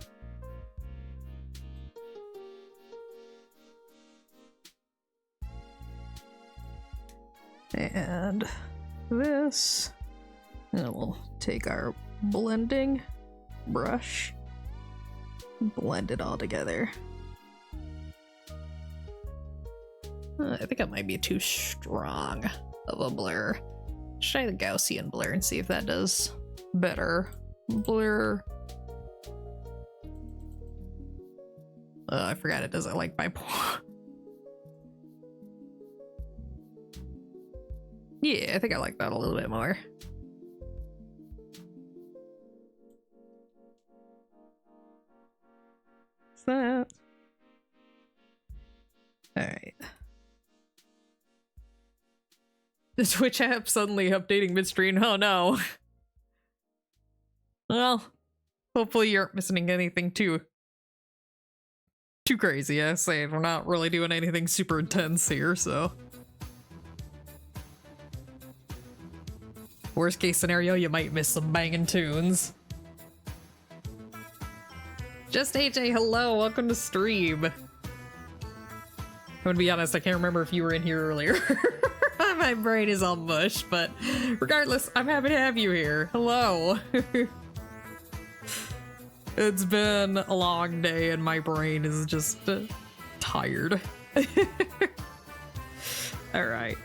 And this. And we'll take our blending brush, blend it all together. I think it might be too strong of a blur. Let's try the Gaussian blur and see if that does better. Blur. I forgot it does it like by point. Yeah, I think I like that a little bit more. What's that? Alright. The Twitch app suddenly updating midstream. Oh no. Well, hopefully you aren't missing anything too crazy. I say we're not really doing anything super intense here, so. Worst case scenario, you might miss some banging tunes. Just AJ, hello, welcome to stream. I'm gonna be honest, I can't remember if you were in here earlier. My brain is all mush, but regardless, I'm happy to have you here. Hello. It's been a long day and my brain is just tired. Alright.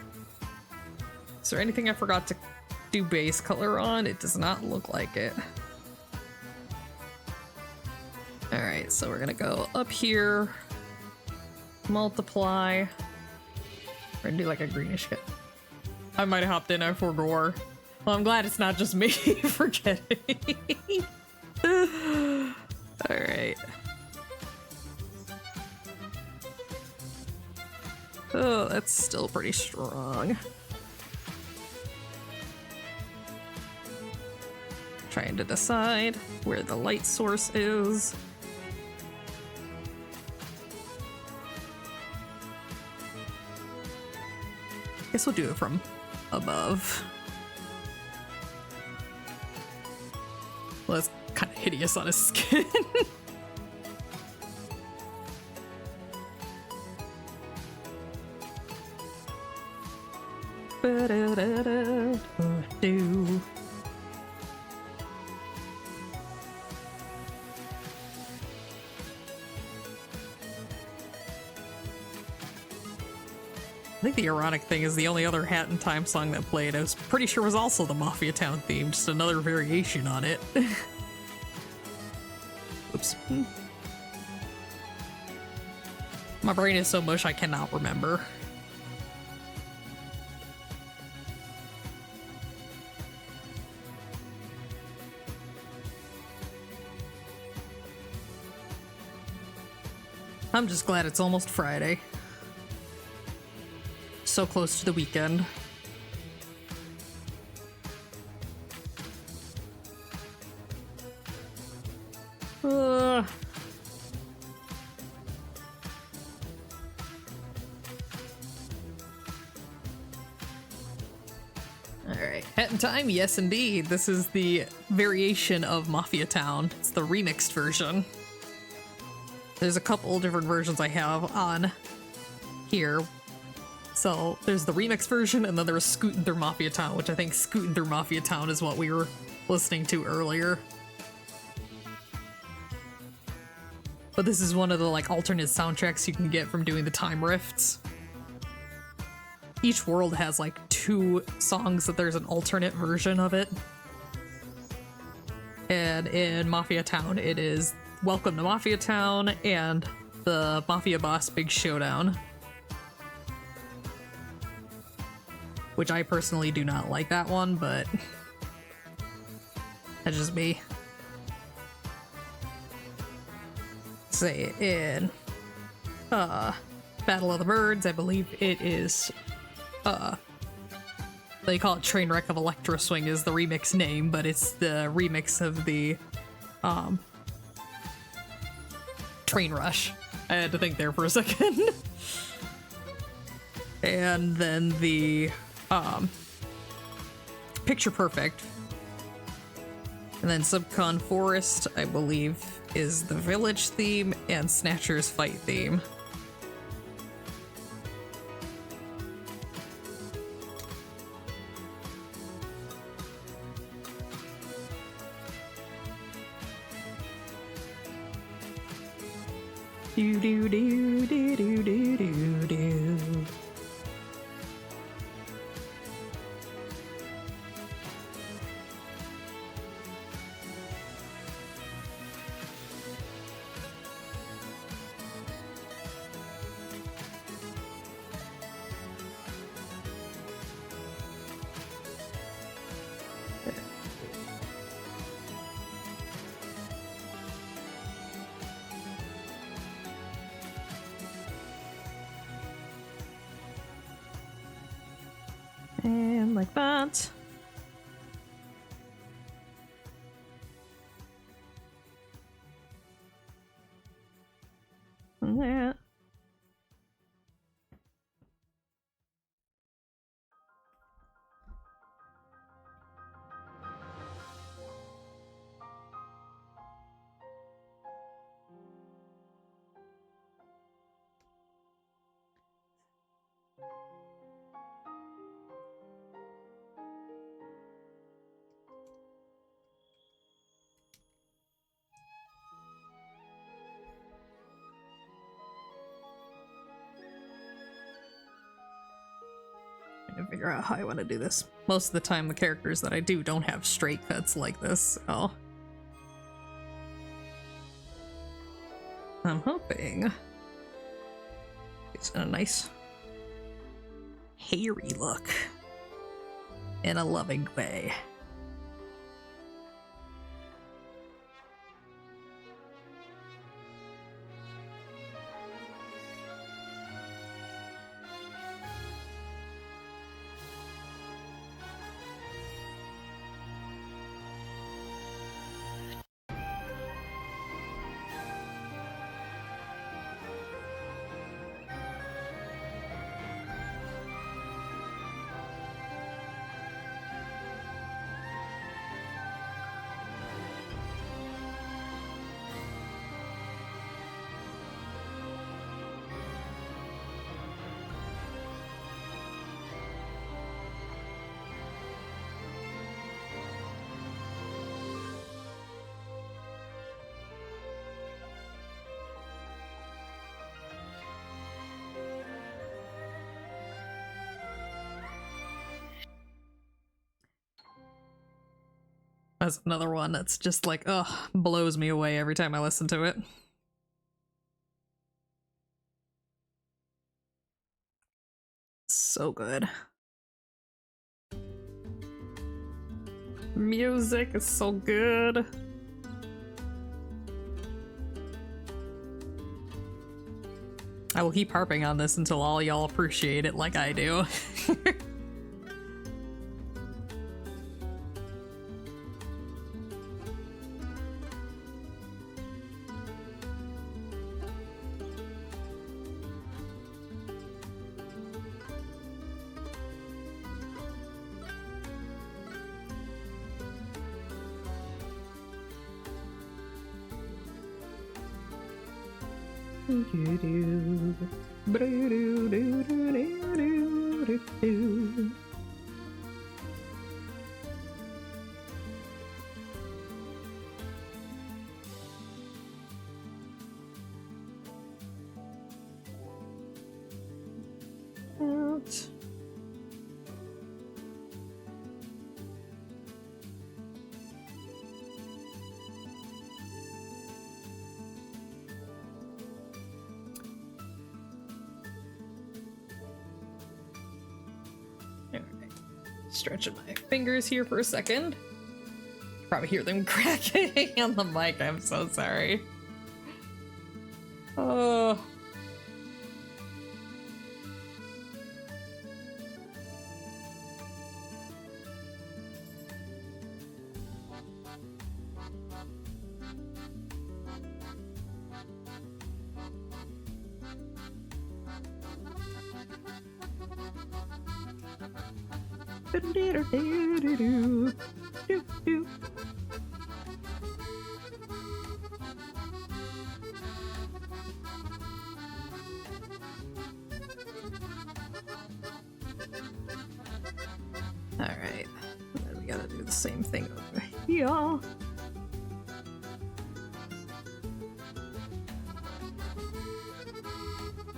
Is there anything I forgot to do base color on? It does not look like it. Alright, so we're gonna go up here, multiply. We're gonna do like a greenish kit. I might have hopped in for gore. Well, I'm glad it's not just me forgetting. Alright. Oh, that's still pretty strong. Trying to decide where the light source is. Guess we'll do it from above. Well, that's kind of hideous on his skin. Do. I think the erotic thing is the only other Hat in Time song that played. I was pretty sure was also the Mafia Town theme, just another variation on it. Oops. My brain is so mush I cannot remember. I'm just glad it's almost Friday. So close to the weekend. Alright, Hat in Time, yes indeed. This is the variation of Mafia Town. It's the remixed version. There's a couple different versions I have on here. So there's the remix version, and then there's Scootin' Through Mafia Town, which I think Scootin' Through Mafia Town is what we were listening to earlier. But this is one of the like alternate soundtracks you can get from doing the time rifts. Each world has like 2 songs that there's an alternate version of it. And in Mafia Town, it is Welcome to Mafia Town and the Mafia Boss Big Showdown. Which I personally do not like that one, but that's just me. Say in Battle of the Birds, I believe it is they call it Trainwreck of Electro Swing is the remix name, but it's the remix of the Train Rush. I had to think there for a second. And then the Picture Perfect. And then Subcon Forest, I believe, is the Village theme and Snatcher's Fight theme. Do do do do do do do do. And like that. And that. figure out how I want to do this. Most of the time, the characters that I do don't have straight cuts like this, so... I'm hoping it's a nice hairy look in a loving way. That's another one that's just like, ugh, blows me away every time I listen to it. So good. Music is so good. I will keep harping on this until all y'all appreciate it like I do. Stretching my fingers here for a second. Probably hear them cracking on the mic. I'm so sorry. Oh. Alright, then we gotta do the same thing over here.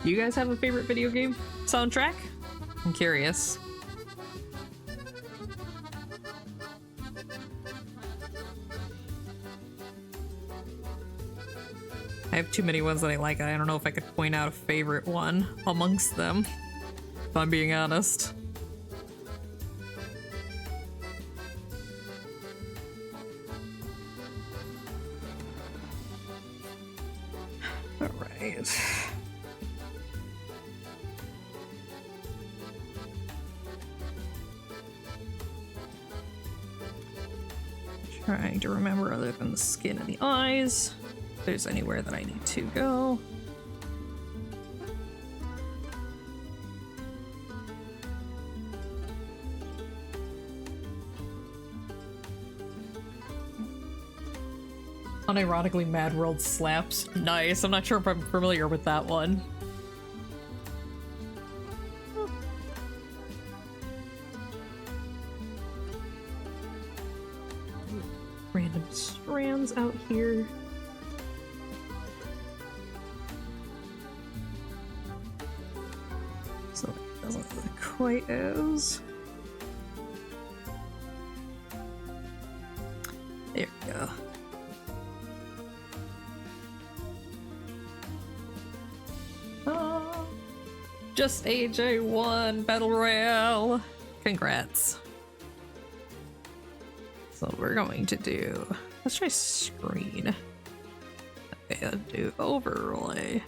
Do you guys have a favorite video game soundtrack? I'm curious. I have too many ones that I like. I don't know if I could point out a favorite one amongst them, if I'm being honest. All right. Trying to remember other than the skin and the eyes. If there's anywhere that I need to go. Unironically, Mad World slaps. Nice. I'm not sure if I'm familiar with that one. Random strands out here. So doesn't look quite as. There we go. Oh, just AJ1 Battle Royale. Congrats. So we're going to do. Let's try screen. Okay, I'll do overlay.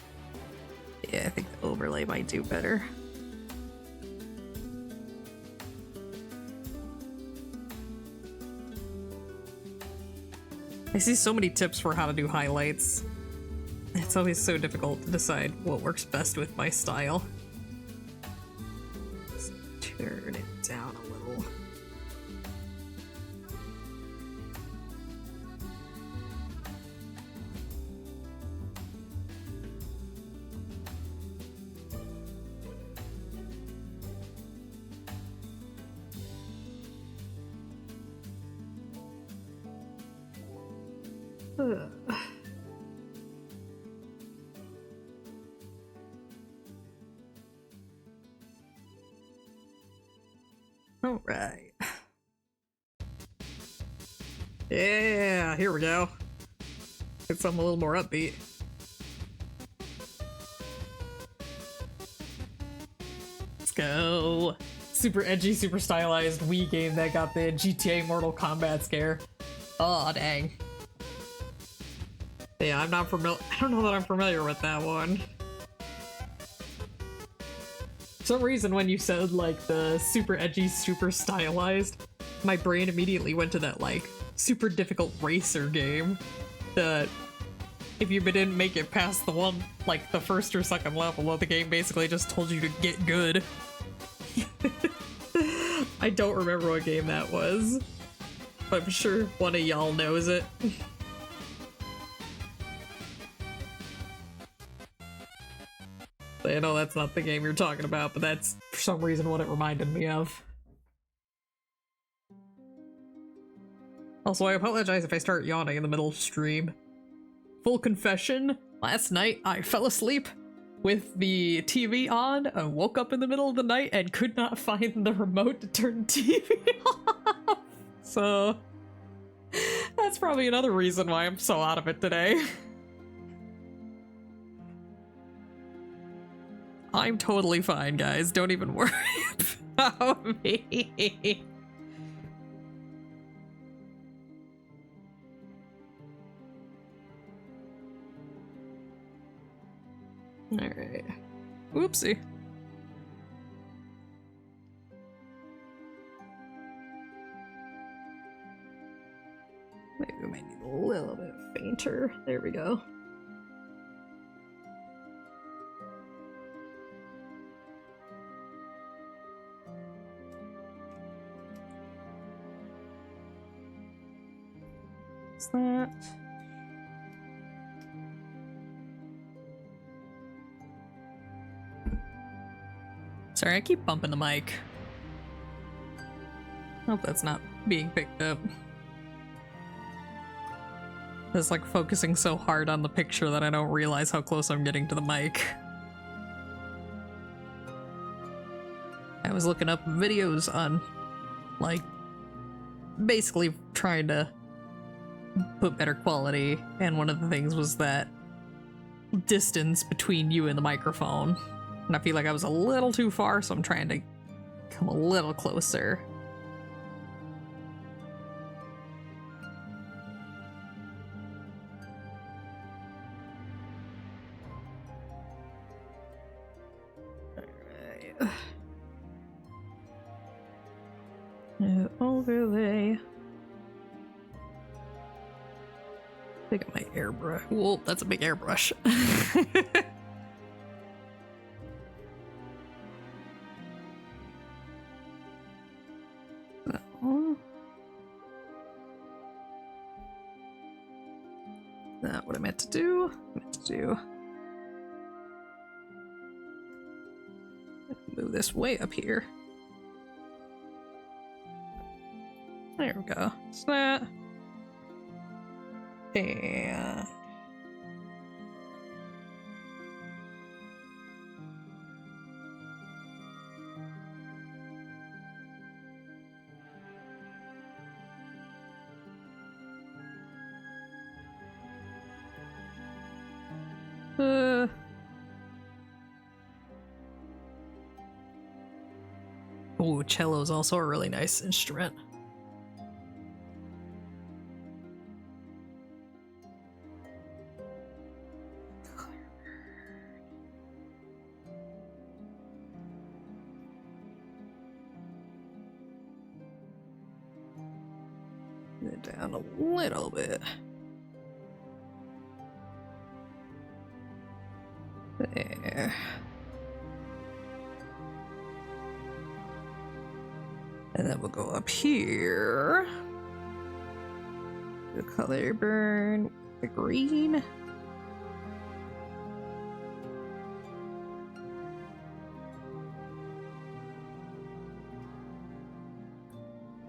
Yeah, I think the overlay might do better. I see so many tips for how to do highlights. It's always so difficult to decide what works best with my style. Let's turn it down a little. Ugh. All right. Yeah, here we go. Get something a little more upbeat. Let's go. Super edgy, super stylized Wii game that got the GTA Mortal Kombat scare. Oh, dang. Yeah, I'm not familiar. I don't know that I'm familiar with that one. For some reason, when you said like the super edgy, super stylized, my brain immediately went to that like super difficult racer game that if you didn't make it past the one, like the first or second level of the game, basically just told you to get good. I don't remember what game that was, but I'm sure one of y'all knows it. I know that's not the game you're talking about, but that's for some reason what it reminded me of. Also, I apologize if I start yawning in the middle of stream. Full confession, last night I fell asleep with the TV on and woke up in the middle of the night and could not find the remote to turn the TV off. So that's probably another reason why I'm so out of it today. I'm totally fine, guys. Don't even worry about me. Alright. Whoopsie. Maybe we might need a little bit fainter. There we go. What's that? Sorry, I keep bumping the mic. Hope that's not being picked up. It's like focusing so hard on the picture that I don't realize how close I'm getting to the mic. I was looking up videos on, like, basically trying to put better quality, and one of the things was that distance between you and the microphone. And I feel like I was a little too far, so I'm trying to come a little closer. Alright. Overlay. Pick up my airbrush. Whoa, that's a big airbrush. Not what I meant to do. Move this way up here. There we go. Snap. And Ooh, cello is also a really nice instrument. It down a little bit. There. And then we'll go up here. The color burn the green.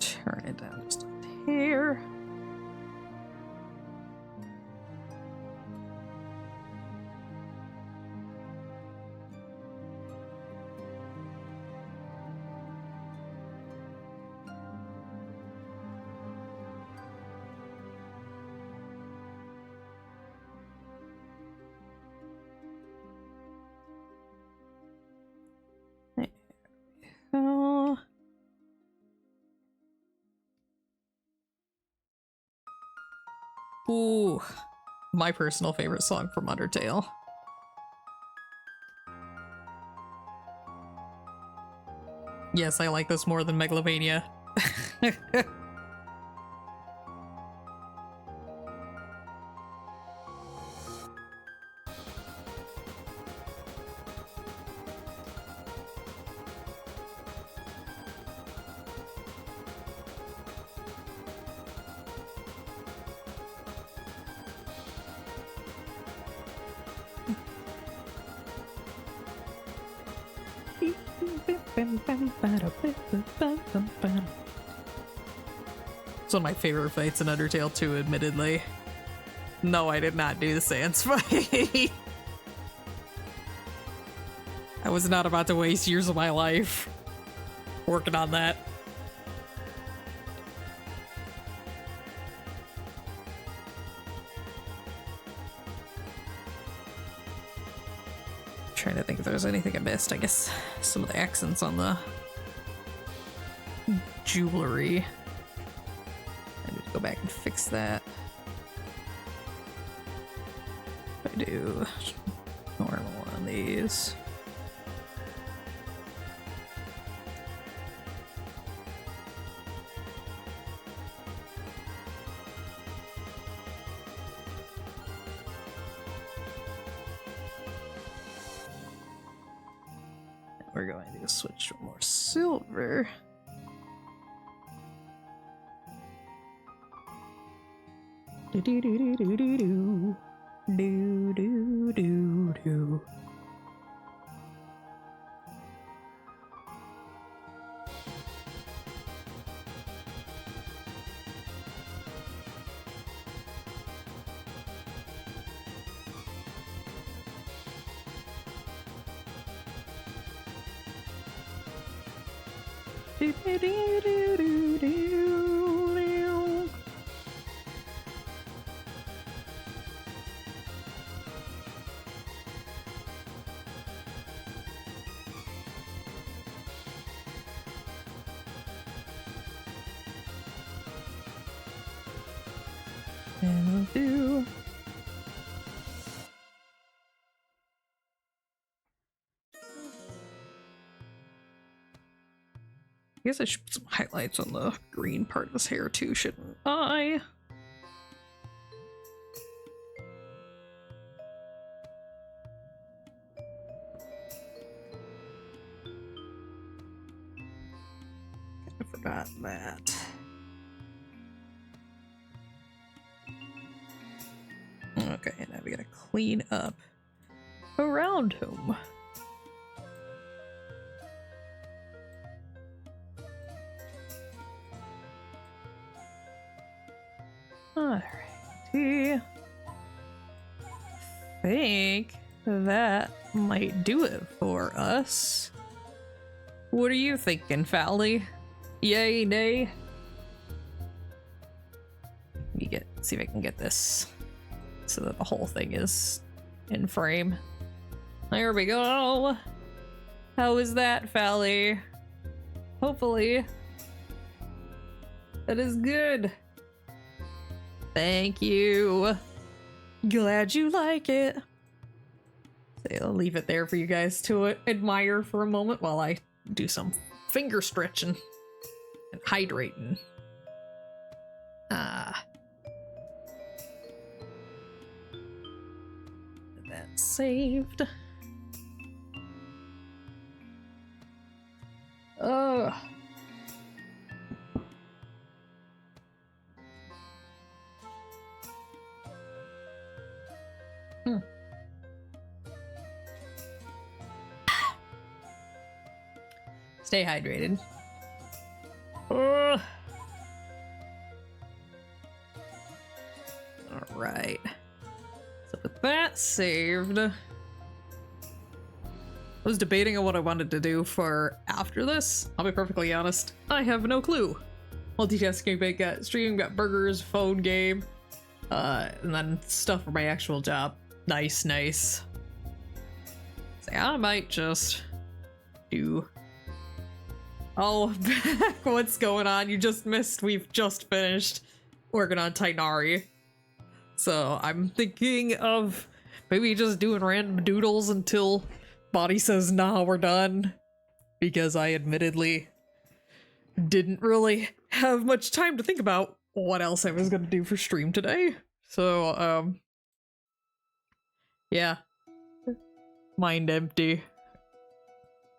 Turn it down just a hair. Oh. Ooh, my personal favorite song from Undertale. Yes, I like this more than Megalovania. It's one of my favorite fights in Undertale 2, admittedly. No, I did not do the Sans fight. I was not about to waste years of my life working on that. Trying to think if there's anything I missed. I guess some of the accents on the jewelry. I need to go back and fix that. I do normal on these. We're going to switch to more silver. Do do do do do do do do do do do. Do do do do do do. And do. I guess I should put some highlights on the green part of his hair too, shouldn't I? I forgot that. Okay, now we gotta clean up around him. Alrighty. Think that might do it for us. What are you thinking, Fally? Yay, nay? See if I can get this so that the whole thing is in frame. There we go. How is that, Fally? Hopefully that is good. Thank you. Glad you like it. So I'll leave it there for you guys to admire for a moment while I do some finger stretching and hydrating. That's saved. Stay hydrated. All right. So with that saved, I was debating on what I wanted to do for after this. I'll be perfectly honest, I have no clue. Multitasking, big got stream, got burgers, phone game, and then stuff for my actual job. Nice. So I might just do. Oh, what's going on? You just missed. We've just finished working on Tighnari. So I'm thinking of maybe just doing random doodles until Body says, nah, we're done. Because I admittedly didn't really have much time to think about what else I was going to do for stream today. So, yeah. Mind empty.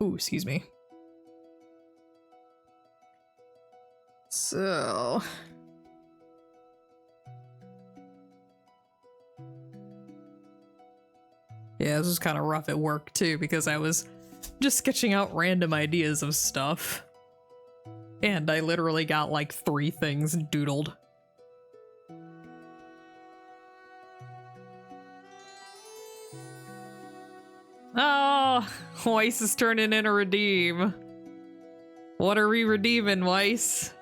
Ooh, excuse me. So... yeah, this was kind of rough at work too, because I was just sketching out random ideas of stuff. And I literally got like 3 things doodled. Oh, Weiss is turning in a redeem. What are we redeeming, Weiss?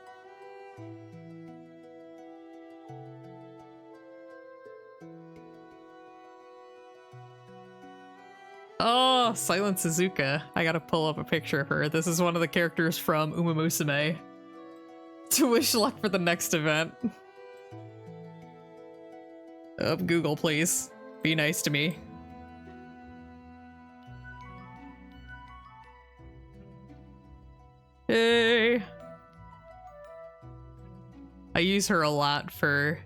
Oh, Silent Suzuka. I gotta pull up a picture of her. This is one of the characters from Uma Musume. To wish luck for the next event. Google, please. Be nice to me. Hey. I use her a lot for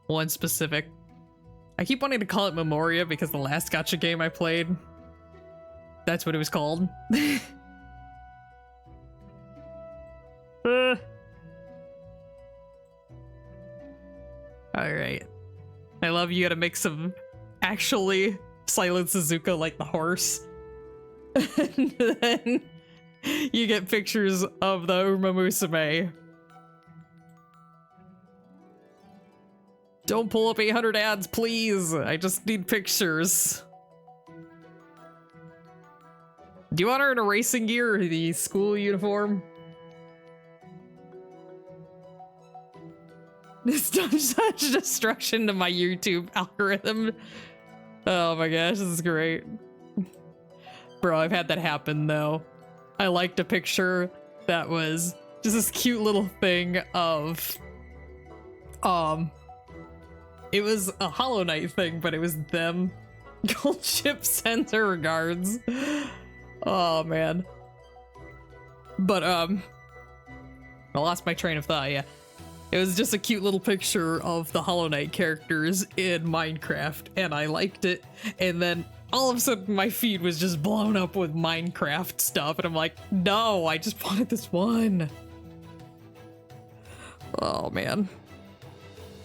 one specific. I keep wanting to call it Memoria because the last gacha game I played, that's what it was called. Alright. I love you gotta make some actually Silent Suzuka like the horse. And then you get pictures of the Uma Musume. Don't pull up 800 ads, please. I just need pictures. Do you want her in a racing gear or the school uniform? This does such destruction to my YouTube algorithm. Oh my gosh, this is great. Bro, I've had that happen though. I liked a picture that was just this cute little thing of, it was a Hollow Knight thing, but it was them. Gold Chip sends her regards. Oh man. But I lost my train of thought, yeah. It was just a cute little picture of the Hollow Knight characters in Minecraft, and I liked it. And then all of a sudden my feed was just blown up with Minecraft stuff, and I'm like, no, I just wanted this one. Oh man.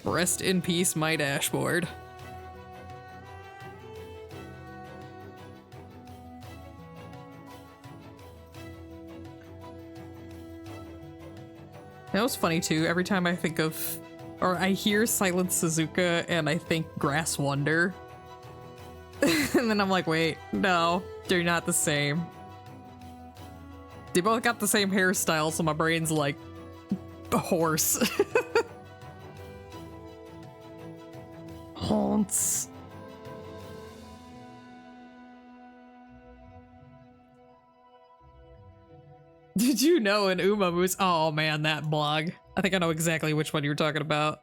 Rest in peace, my dashboard. That was funny too. Every time I think of, or I hear Silent Suzuka and I think Grass Wonder. And then I'm like, wait, no, they're not the same. They both got the same hairstyle, so my brain's like, a horse. Haunts. Did you know in Uma Moose? Oh man, that blog. I think I know exactly which one you're talking about.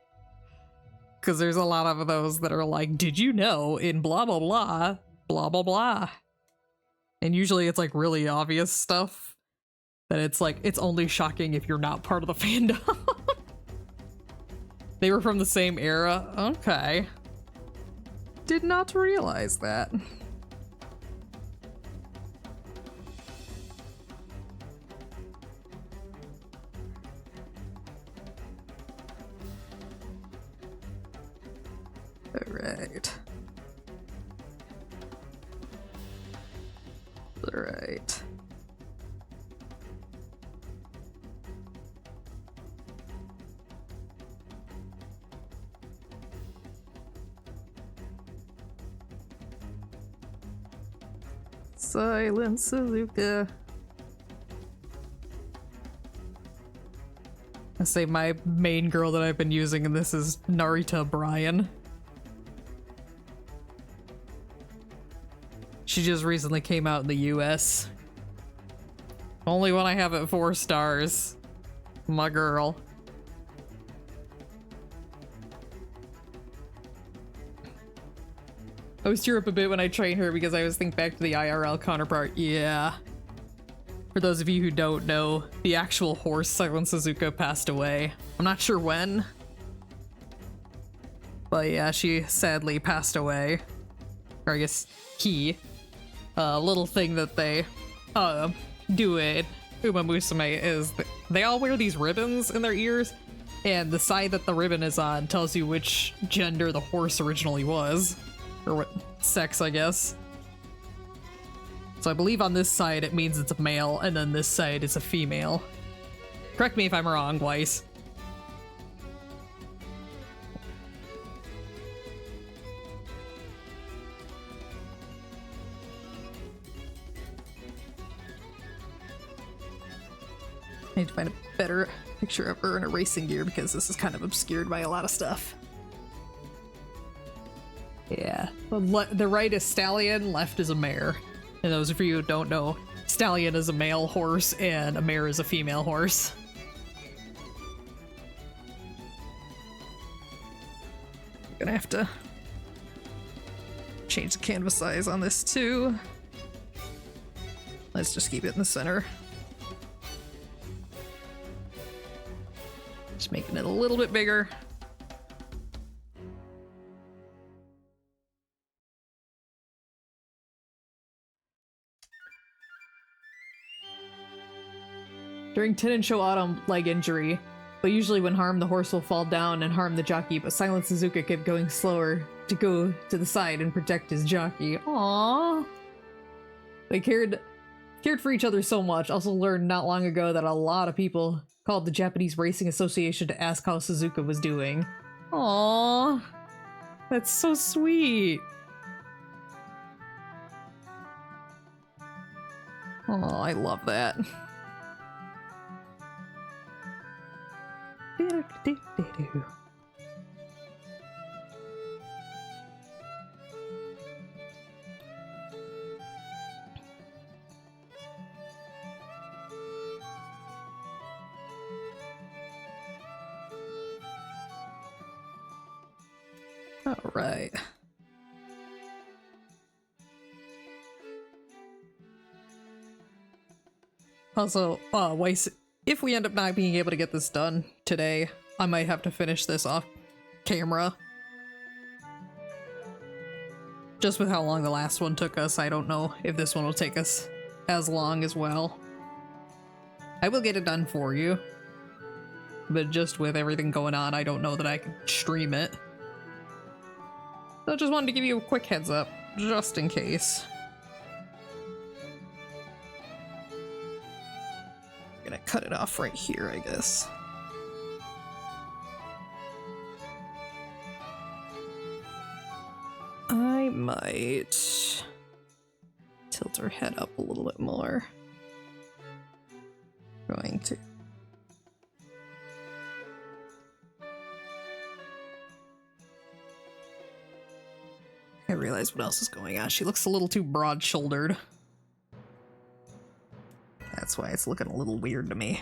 Because there's a lot of those that are like, did you know in blah blah blah, blah blah blah. And usually it's like really obvious stuff. That it's like, it's only shocking if you're not part of the fandom. They were from the same era? Okay. Did not realize that. Alright. Alright. Silence Suzuka. I say my main girl that I've been using in this is Narita Brian. She just recently came out in the US. Only one I have at 4 stars. My girl. I always tear up a bit when I train her because I always think back to the IRL counterpart. Yeah. For those of you who don't know, the actual horse, Silent Suzuka, passed away. I'm not sure when. But yeah, she sadly passed away. Or I guess he. A little thing that they do at Uma Musume is they all wear these ribbons in their ears, and the side that the ribbon is on tells you which gender the horse originally was. Or what sex, I guess. So I believe on this side it means it's a male, and then this side is a female. Correct me if I'm wrong, Weiss. I need to find a better picture of her in a racing gear because this is kind of obscured by a lot of stuff. Yeah. The right is stallion, left is a mare. And those of you who don't know, stallion is a male horse and a mare is a female horse. I'm gonna have to change the canvas size on this too. Let's just keep it in the center. Just making it a little bit bigger. During Tenensho Autumn leg injury, but usually when harmed, the horse will fall down and harm the jockey, but Silent Suzuka kept going slower to go to the side and protect his jockey. Aww. They cared for each other so much. Also learned not long ago that a lot of people called the Japanese Racing Association to ask how Suzuka was doing. Aww. That's so sweet. Oh, I love that. All right. Also, Weiss, if we end up not being able to get this done today, I might have to finish this off camera. Just with how long the last one took us, I don't know if this one will take us as long as well. I will get it done for you. But just with everything going on, I don't know that I can stream it. So I just wanted to give you a quick heads up, just in case. I'm gonna cut it off right here, I guess. I might tilt her head up a little bit more. Going to. I realize what else is going on. She looks a little too broad-shouldered. That's why it's looking a little weird to me.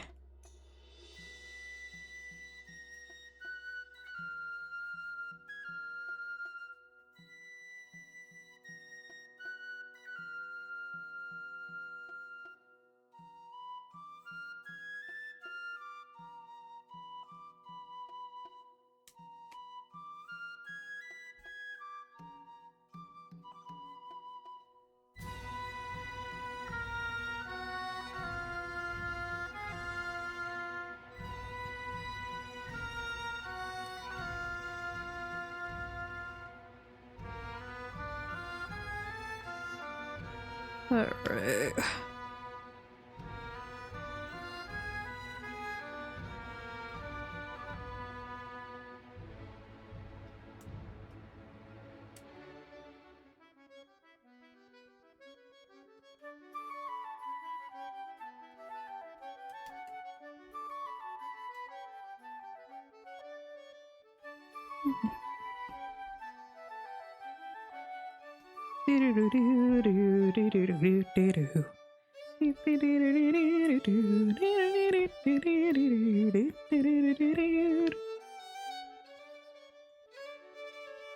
Alright.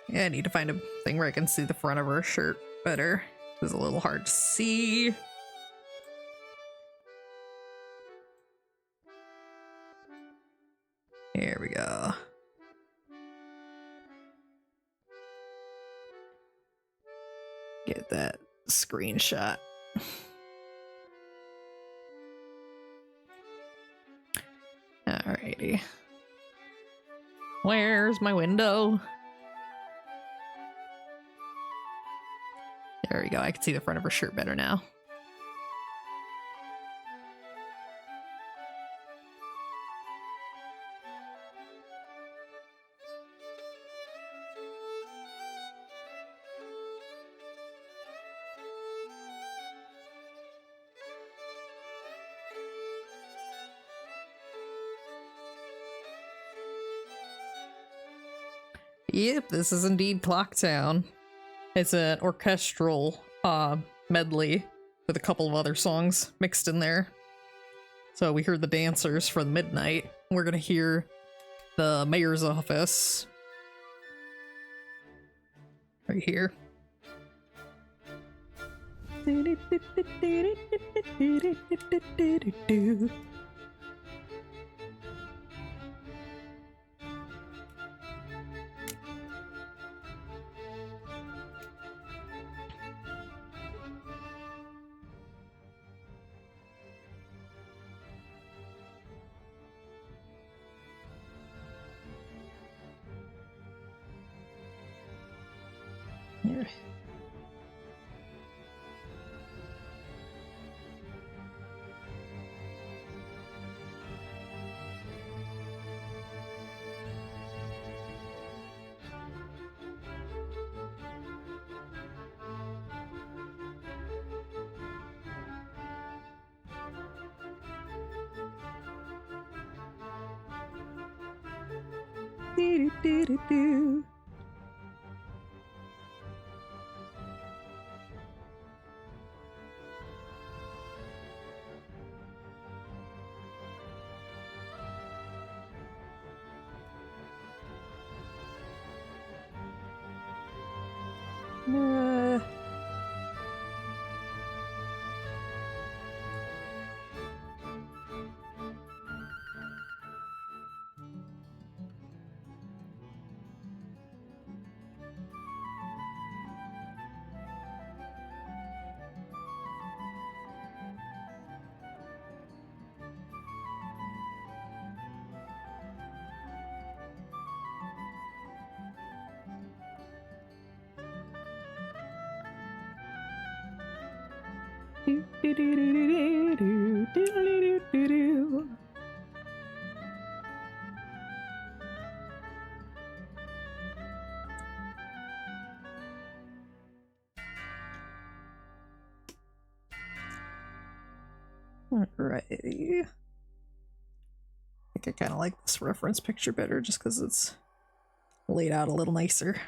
Yeah, I need to find a thing where I can see the front of her shirt better. It's a little hard to see. Here we go. Get that screenshot. Alrighty. Where's my window? There we go. I can see the front of her shirt better now. Yep, this is indeed Clocktown. It's an orchestral medley with a couple of other songs mixed in there. So we heard the dancers for the midnight. We're gonna hear the mayor's office right here. Here. Do. Alrighty. I think I kind of like this reference picture better just because it's laid out a little nicer.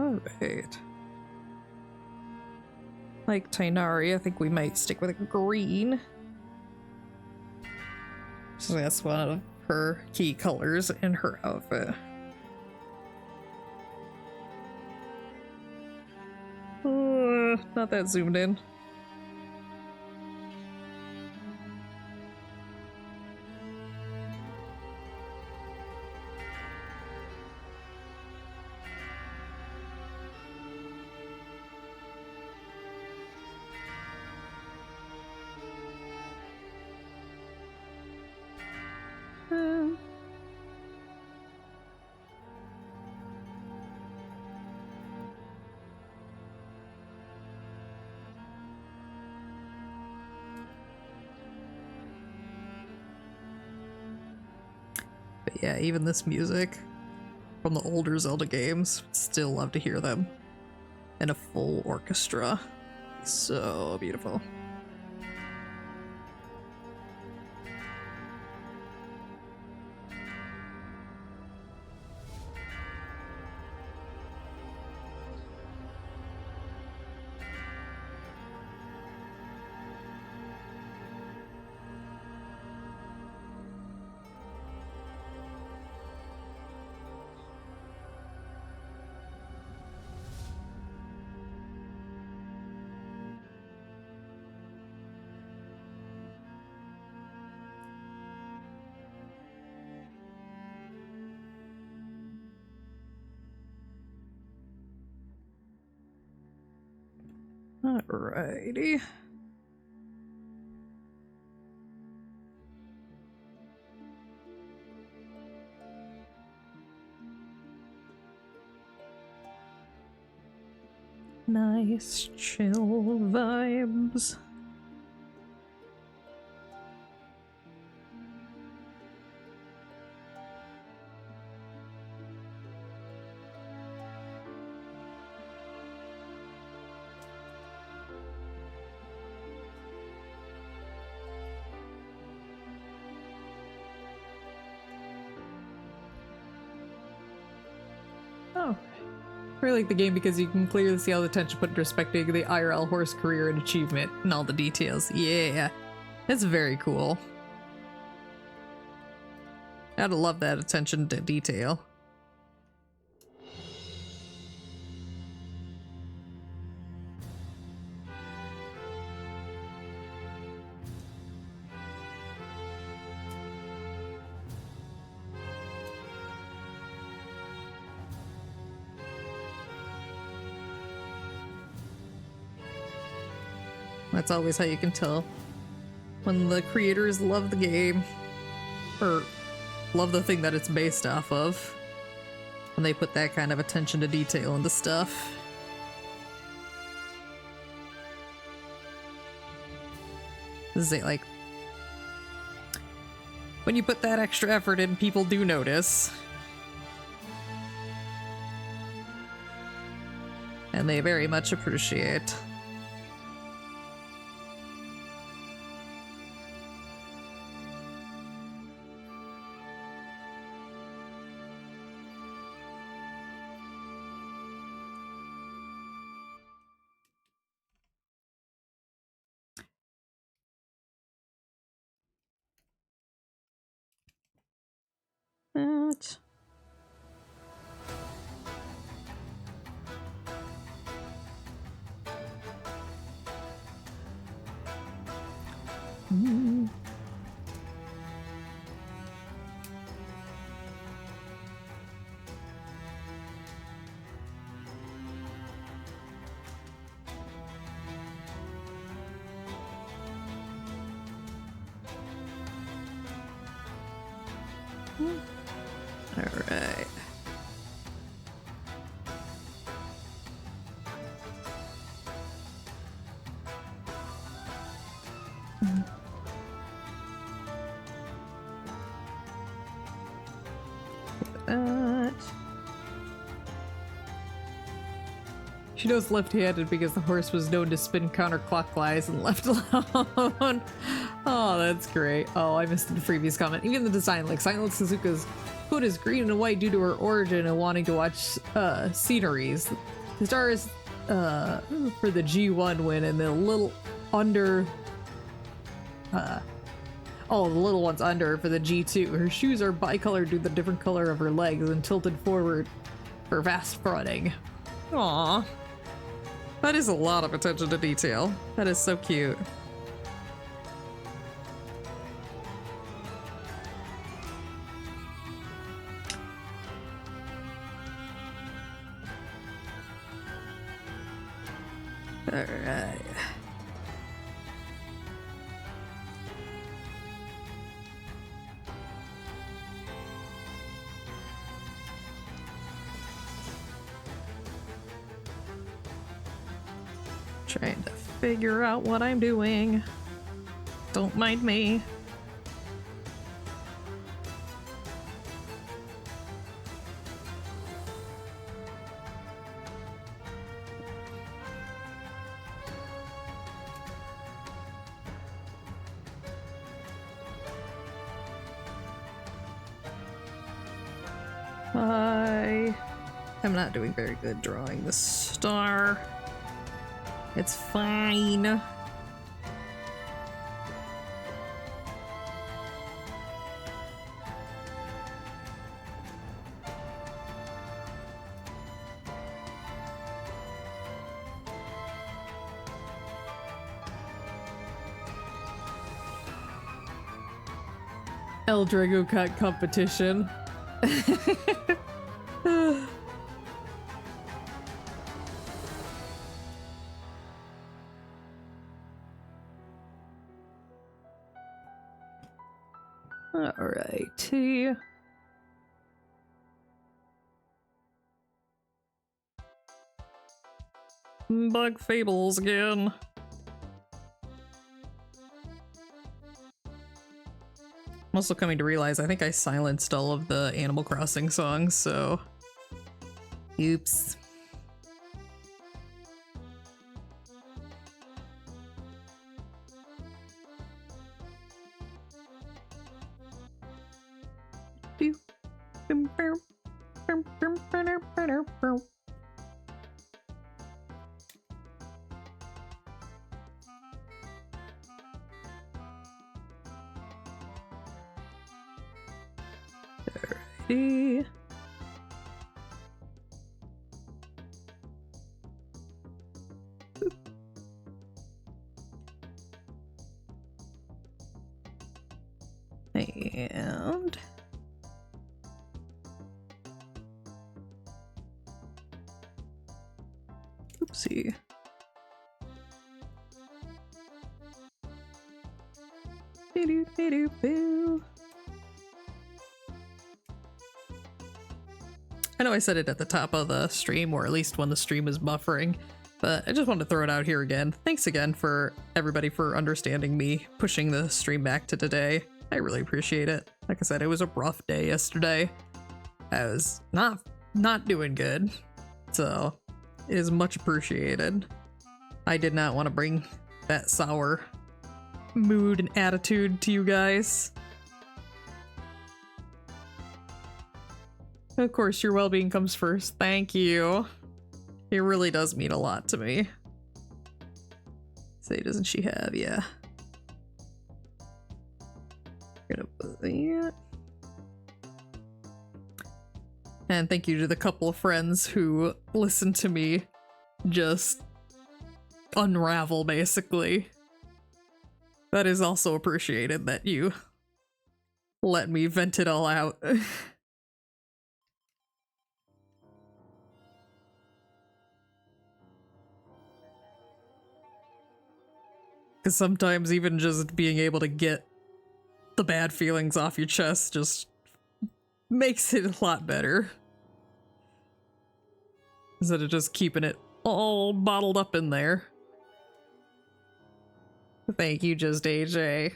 Alright. Like Tighnari, I think we might stick with a green. So that's one of her key colors in her outfit. Not that zoomed in. But yeah, even this music from the older Zelda games, still love to hear them in a full orchestra. So beautiful. Alrighty. Nice chill vibes. Oh. I really like the game because you can clearly see all the attention put into respecting the IRL horse career and achievement and all the details. Yeah, it's very cool. Gotta love that attention to detail. That's always how you can tell when the creators love the game or love the thing that it's based off of, when they put that kind of attention to detail into stuff. This is like when you put that extra effort in, people do notice. And they very much appreciate. That. All right. That. She knows left-handed because the horse was known to spin counterclockwise and left alone. Oh, that's great. Oh, I missed the previous comment. Even the design, like Silent Suzuka's foot is green and white due to her origin and wanting to watch sceneries. The star is for the G1 win and the little under the little one's under for the G2. Her shoes are bicolored due to the different color of her legs and tilted forward for fast fronting. Aww. That is a lot of attention to detail. That is so cute. Alright. Trying to figure out what I'm doing. Don't mind me. I'm not doing very good drawing the star. It's fine. El Drago Cut competition. Alrighty. Bug Fables again. I'm also coming to realize I think I silenced all of the Animal Crossing songs, so... Oops. Alrighty. And oopsie. Boo. I know I said it at the top of the stream, or at least when the stream is buffering, but I just wanted to throw it out here again. Thanks again for everybody for understanding me pushing the stream back to today. I really appreciate it. Like I said, it was a rough day yesterday. I was not doing good, so it is much appreciated. I did not want to bring that sour mood and attitude to you guys. Of course, your well-being comes first. Thank you. It really does mean a lot to me. Say, doesn't she have? Yeah. Gonna put that. And thank you to the couple of friends who listened to me just unravel, basically. That is also appreciated that you let me vent it all out. Because sometimes even just being able to get the bad feelings off your chest just makes it a lot better. Instead of just keeping it all bottled up in there. Thank you, Just AJ.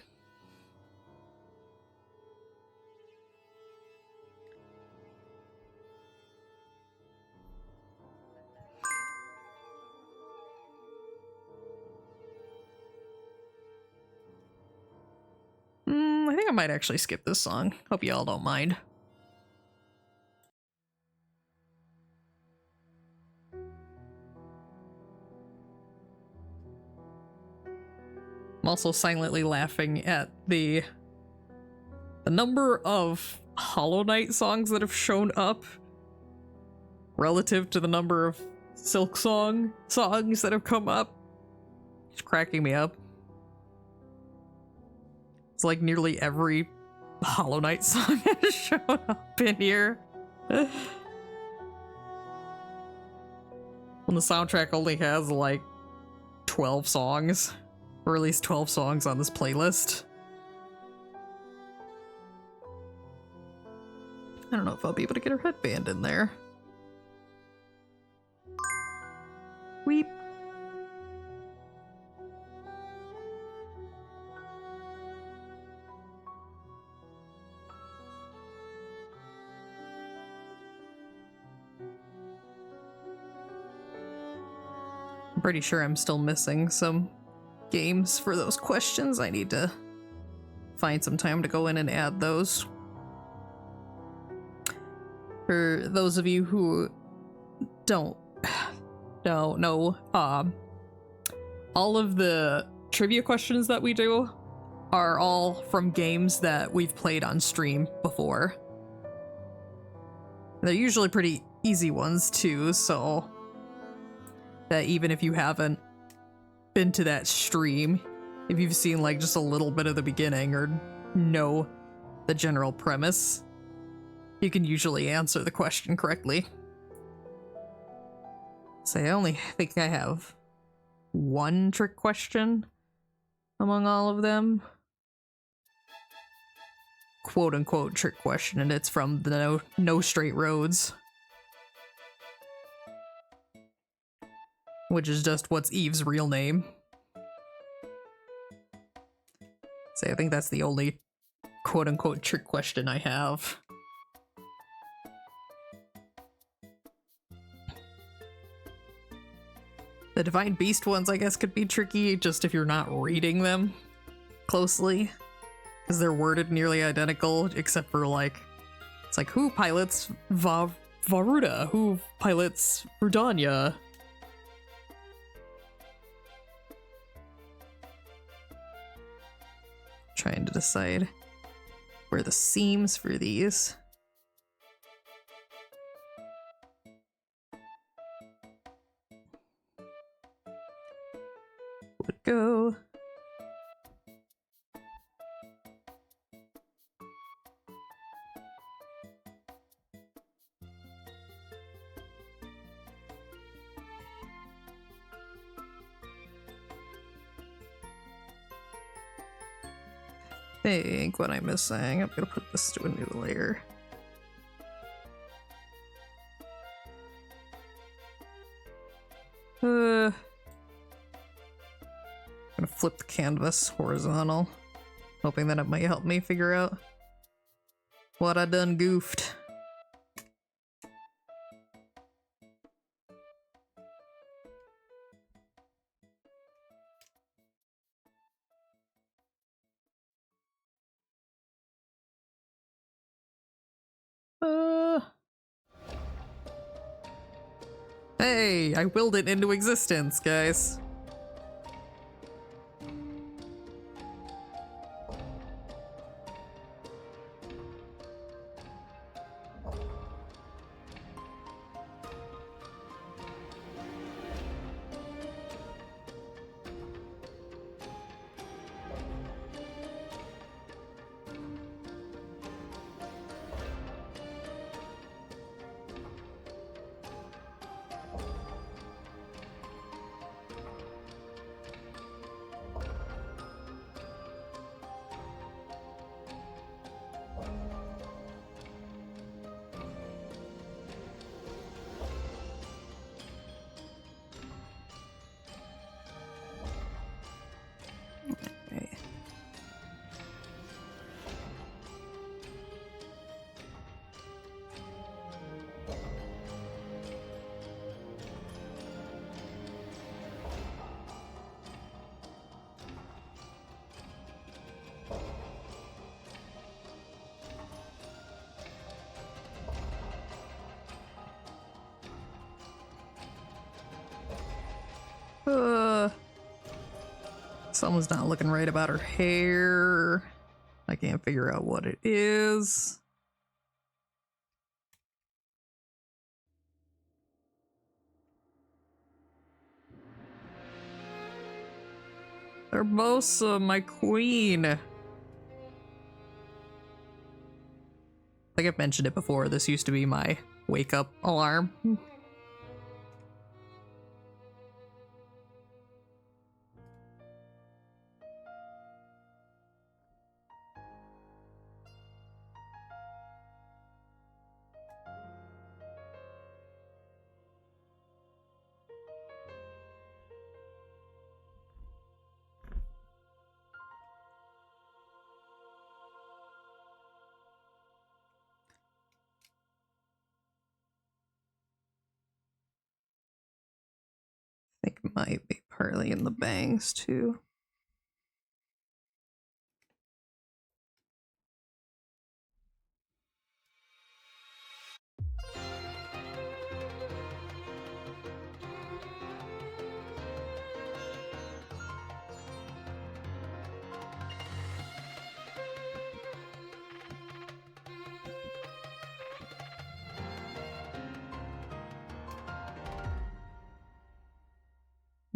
I think I might actually skip this song. Hope y'all don't mind. I'm also silently laughing at the number of Hollow Knight songs that have shown up relative to the number of Silk Song songs that have come up. It's cracking me up. It's like nearly every Hollow Knight song has shown up in here. When the soundtrack only has like 12 songs, or at least 12 songs on this playlist. I don't know if I'll be able to get her headband in there. Weep. I'm pretty sure I'm still missing some games for those questions. I need to find some time to go in and add those. For those of you who don't know, all of the trivia questions that we do are all from games that we've played on stream before. They're usually pretty easy ones too, so that even if you haven't been to that stream, if you've seen like just a little bit of the beginning or know the general premise, you can usually answer the question correctly. So I only think I have one trick question among all of them. Quote unquote trick question, and it's from the No Straight Roads. Which is just what's Eve's real name. So I think that's the only quote unquote trick question I have. The Divine Beast ones, I guess, could be tricky just if you're not reading them closely. Because they're worded nearly identical, except for like, it's like, who pilots Varuda? Who pilots Rudania? Trying to decide where the seams for these. Would go. I think what I'm missing, I'm gonna put this to a new layer. I'm gonna flip the canvas horizontal, hoping that it might help me figure out what I done goofed. Hey, I willed it into existence, guys. Someone's not looking right about her hair. I can't figure out what it is. Urbosa, my queen. I think I've mentioned it before. This used to be my wake-up alarm. I think it might be partly in the bangs too.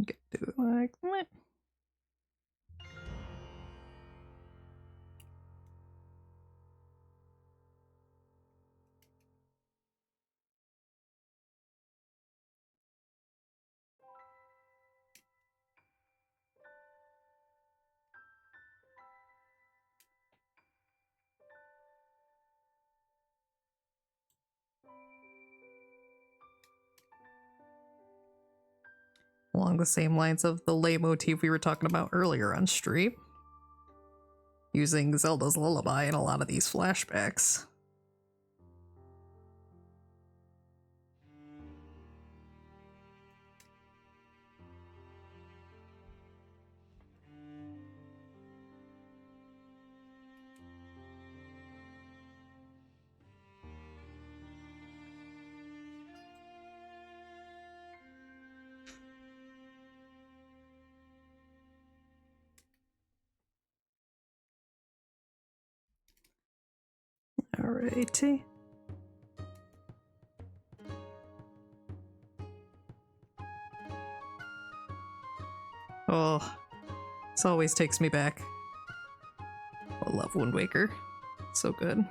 Get do it like that. Along the same lines of the leitmotif we were talking about earlier on stream. Using Zelda's Lullaby in a lot of these flashbacks. Alrighty. Oh, this always takes me back. I love Wind Waker. So good.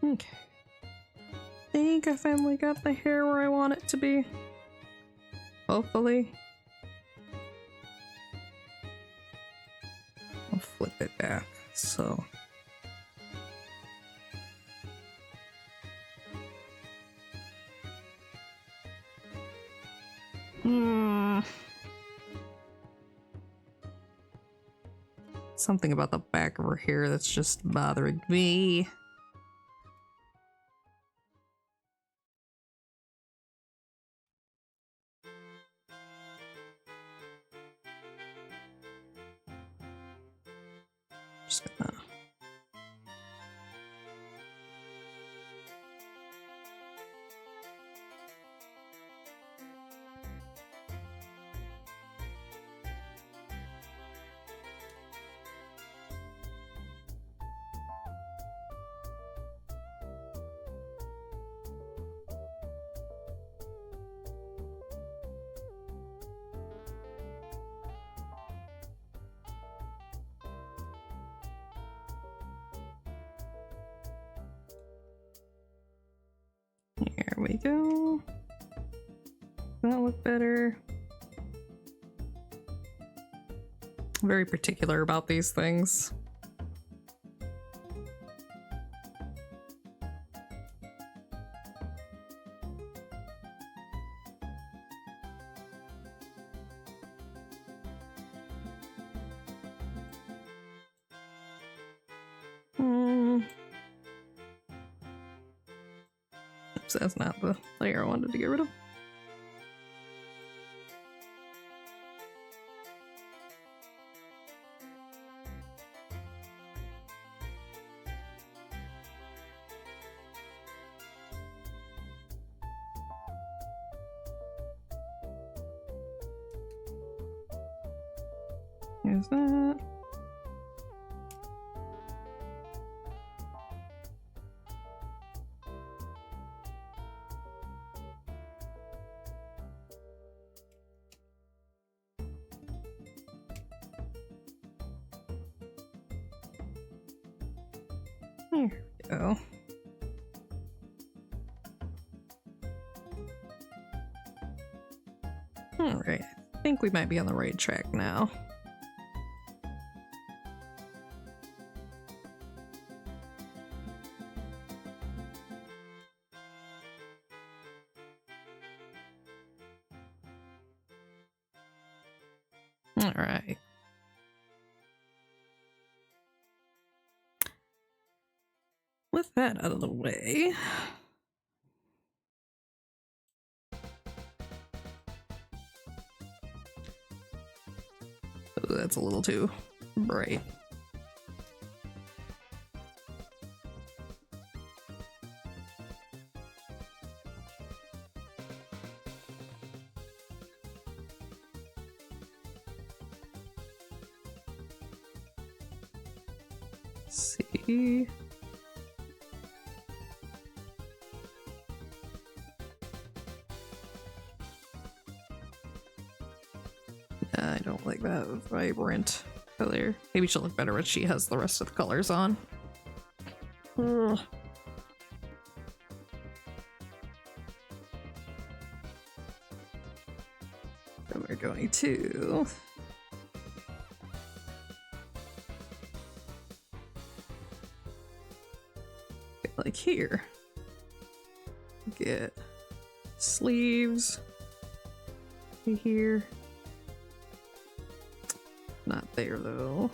Okay. I think I finally got the hair where I want it to be. Hopefully. I'll flip it back, so. Something about the back of her hair that's just bothering me. Just gonna... There we go. That look better. I'm very particular about these things. Oops, that's not the layer I wanted to get rid of. Here's that. There we go. Alright, I think we might be on the right track now. Alright. With that out of the way, oh, that's a little too bright. Let's see. I don't like that vibrant color. Maybe she'll look better when she has the rest of the colors on. Ugh. So we're going to get like here. Get sleeves here. Not there though.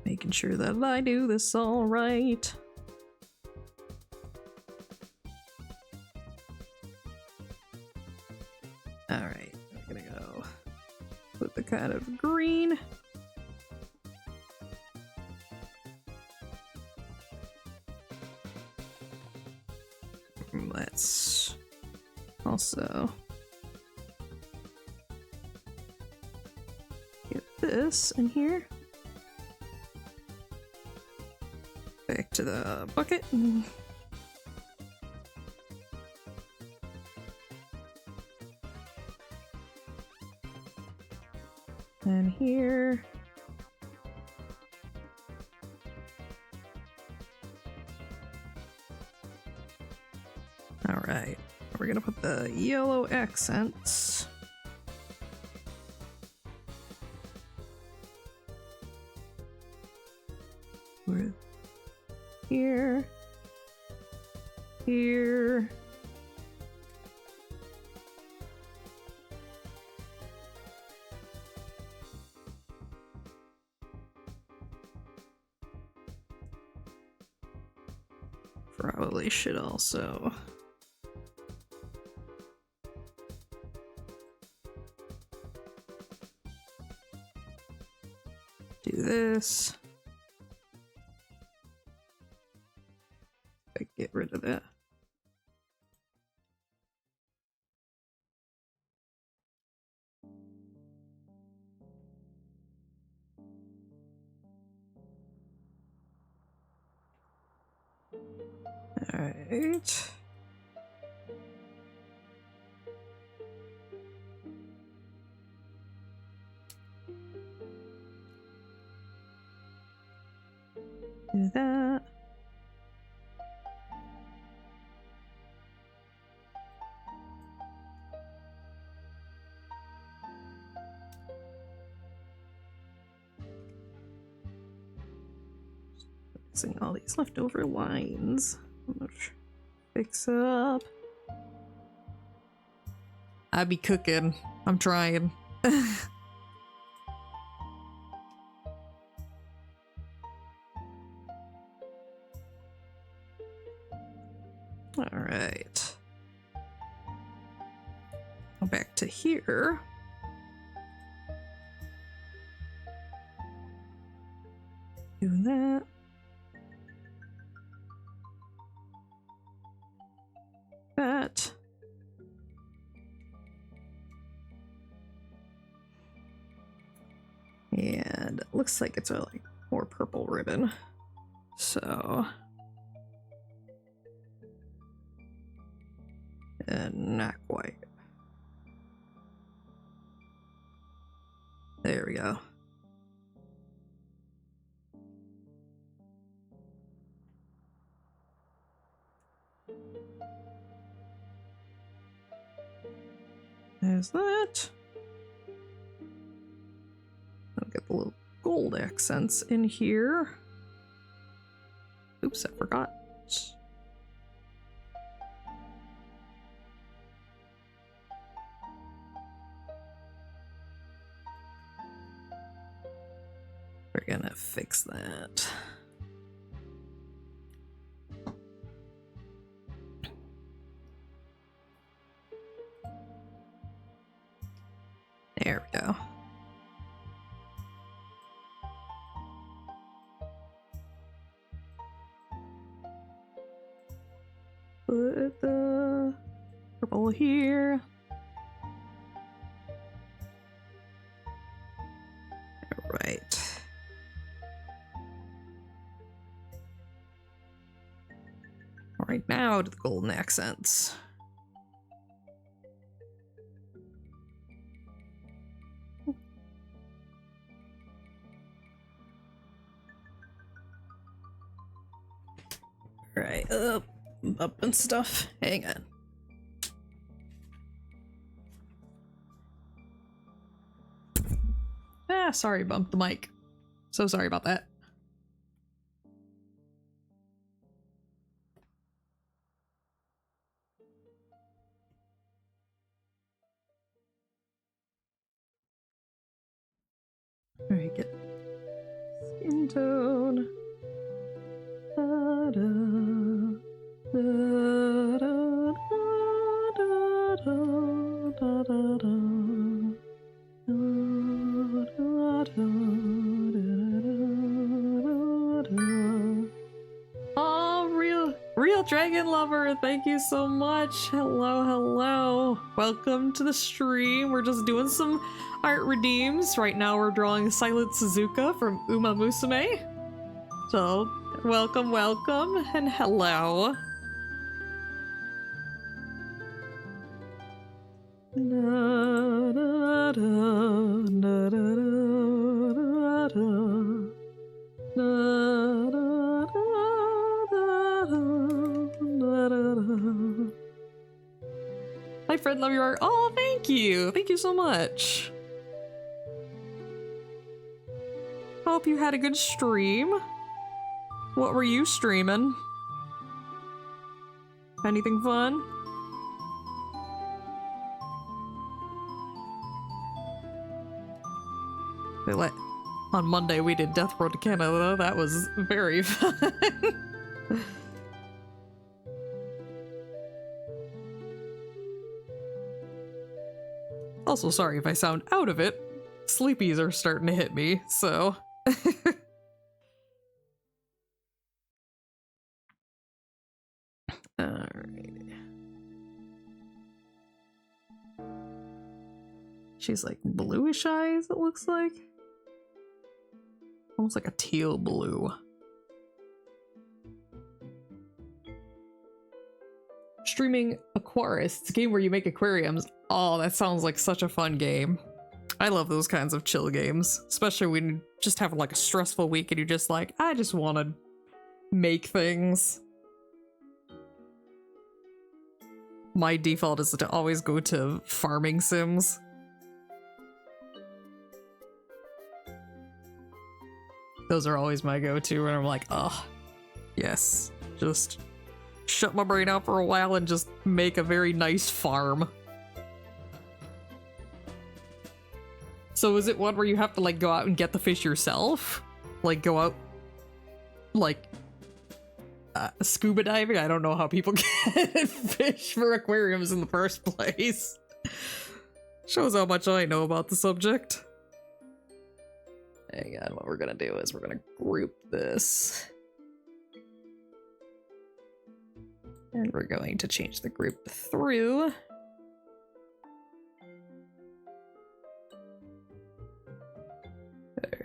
Making sure that I do this all right. All right, I'm gonna go with the kind of green. Let's also get this in here. Back to the bucket. And here. Alright, we're gonna put the yellow accents. We're here. Here. Probably should also do this. Get rid of that. All right. Do that. Fixing all these leftover lines. Let's fix up. I be cooking. I'm trying. All right. Go back to here. Do that. And it looks like it's a like more purple ribbon. So and neck white. There we go. There's that. I'll get the little gold accents in here. Oops, I forgot. We're gonna fix that. There we go. Put the purple here. All right. All right, now to the golden accents. Right, up and stuff. Hang on. Ah, sorry, bumped the mic. So sorry about that. Alright, get skin tone. Da, da, da, da, da, da, da, da, da. Oh, real dragon lover, thank you so much. Hello. Welcome to the stream. We're just doing some art redeems. Right now we're drawing Silent Suzuka from Uma Musume. So, welcome, and hello. My friend, love your art. Oh, thank you. Thank you so much. Hope you had a good stream. What were you streaming? Anything fun? On Monday we did Death Road to Canada. That was very fun. Also, sorry if I sound out of it. Sleepies are starting to hit me, so. Alright. She's like bluish eyes, it looks like. Almost like a teal blue. Streaming Aquarius. It's a game where you make aquariums. Oh, that sounds like such a fun game. I love those kinds of chill games, especially when you just have like a stressful week and you're just like, I just want to make things. My default is to always go to farming sims. Those are always my go-to, and I'm like, oh, yes, just shut my brain out for a while and just make a very nice farm. So is it one where you have to like go out and get the fish yourself? Like go out, like scuba diving? I don't know how people get fish for aquariums in the first place. Shows how much I know about the subject. Hang on, what we're gonna do is we're gonna group this. And we're going to change the group through.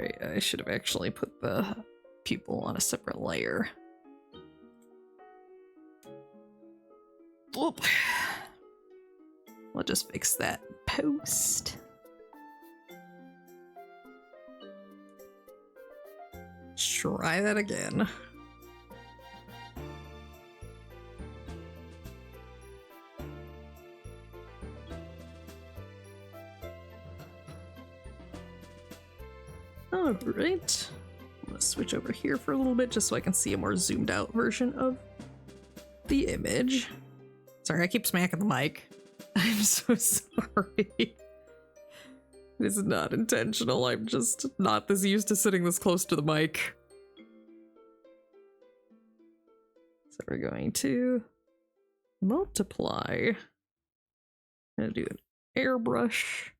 Alright, I should have actually put the pupil on a separate layer. Whoop. We'll just fix that post. Try that again. Alright. I'm gonna switch over here for a little bit just so I can see a more zoomed out version of the image. Sorry, I keep smacking the mic. I'm so sorry. It's not intentional, I'm just not this used to sitting this close to the mic. So we're going to multiply. I'm gonna do an airbrush.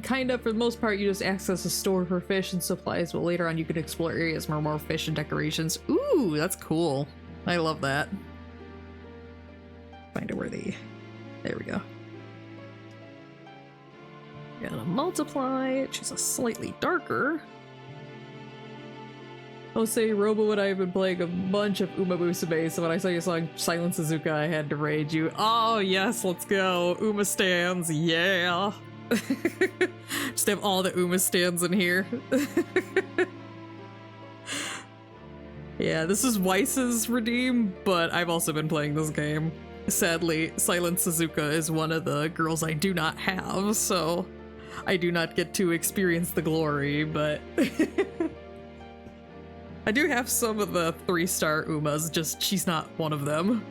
Kind of, for the most part, you just access a store for fish and supplies, but later on you can explore areas for more fish and decorations. Ooh, that's cool. I love that. Find out where they... There we go. Gotta multiply. She's a slightly darker. I'll say Robo and I have been playing a bunch of Uma Musume, so when I saw you song Silent Suzuka, I had to raid you. Oh yes, let's go. Uma stands, yeah. Just have all the Uma stands in here. Yeah, this is Weiss's Redeem, but I've also been playing this game. Sadly, Silent Suzuka is one of the girls I do not have, so I do not get to experience the glory, but I do have some of the 3-star Umas, just she's not one of them.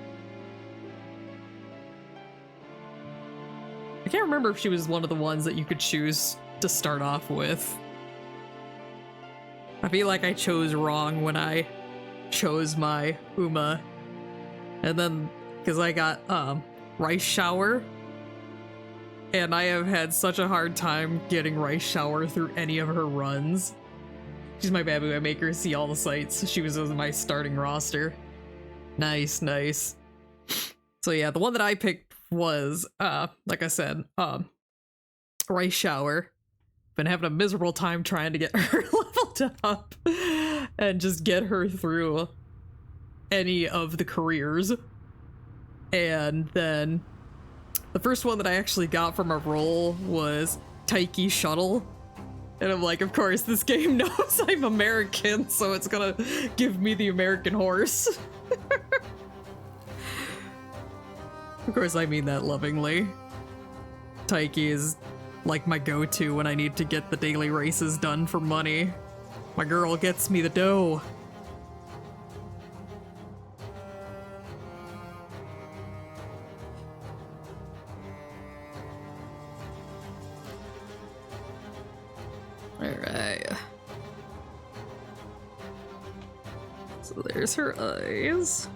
I can't remember if she was one of the ones that you could choose to start off with. I feel like I chose wrong when I chose my Uma. And then, because I got Rice Shower, and I have had such a hard time getting Rice Shower through any of her runs. She's my babu. I make her see all the sites. She was on my starting roster. Nice, nice. So yeah, the one that I picked was, like I said, Rice Shower. Been having a miserable time trying to get her leveled up and just get her through any of the careers. And then the first one that I actually got from a roll was Taiki Shuttle. And I'm like, of course, this game knows I'm American, so it's gonna give me the American horse. Of course, I mean that lovingly. Taiki is like my go-to when I need to get the daily races done for money. My girl gets me the dough. Alright. So there's her eyes.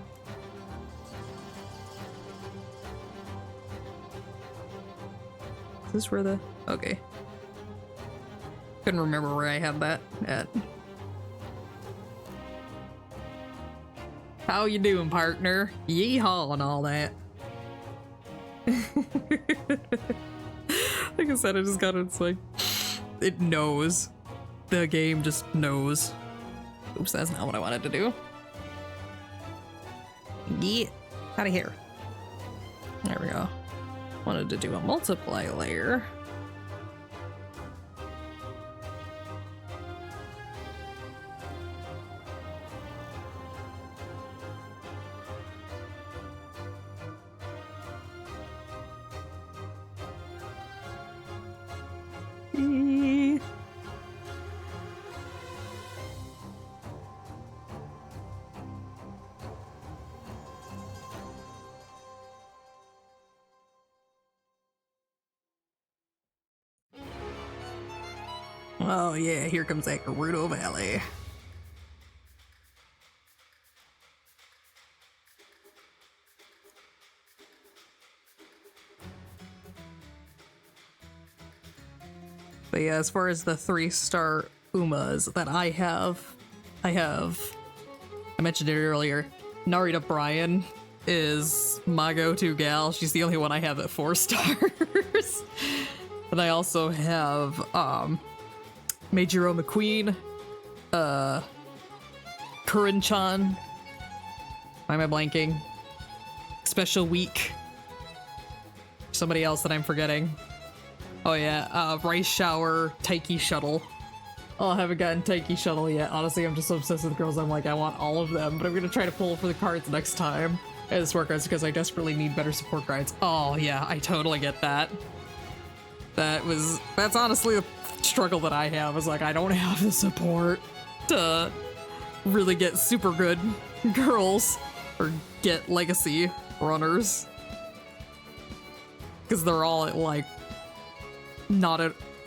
Is this where the... Okay. Couldn't remember where I had that at. How you doing, partner? Yeehaw and all that. Like I said, I just got it. It's like... It knows. The game just knows. Oops, that's not what I wanted to do. Get out of here. There we go. Wanted to do a multiply layer. Oh yeah, here comes that Gerudo Valley. But yeah, as far as the 3-star Umas that I have, I mentioned it earlier, Narita Bryan is my go-to gal. She's the only one I have at 4 stars. And I also have Meijiro McQueen, Kurin-chan. Why am I blanking? Special Week. Somebody else that I'm forgetting. Oh yeah, Rice Shower, Taiki Shuttle. Oh, I haven't gotten Taiki Shuttle yet. Honestly, I'm just so obsessed with girls. I'm like, I want all of them, but I'm gonna try to pull for the cards next time. And support cards because I desperately need better support cards. Oh yeah, I totally get that. That's honestly the struggle that I have, is like, I don't have the support to really get super good girls or get legacy runners. Because they're all at like,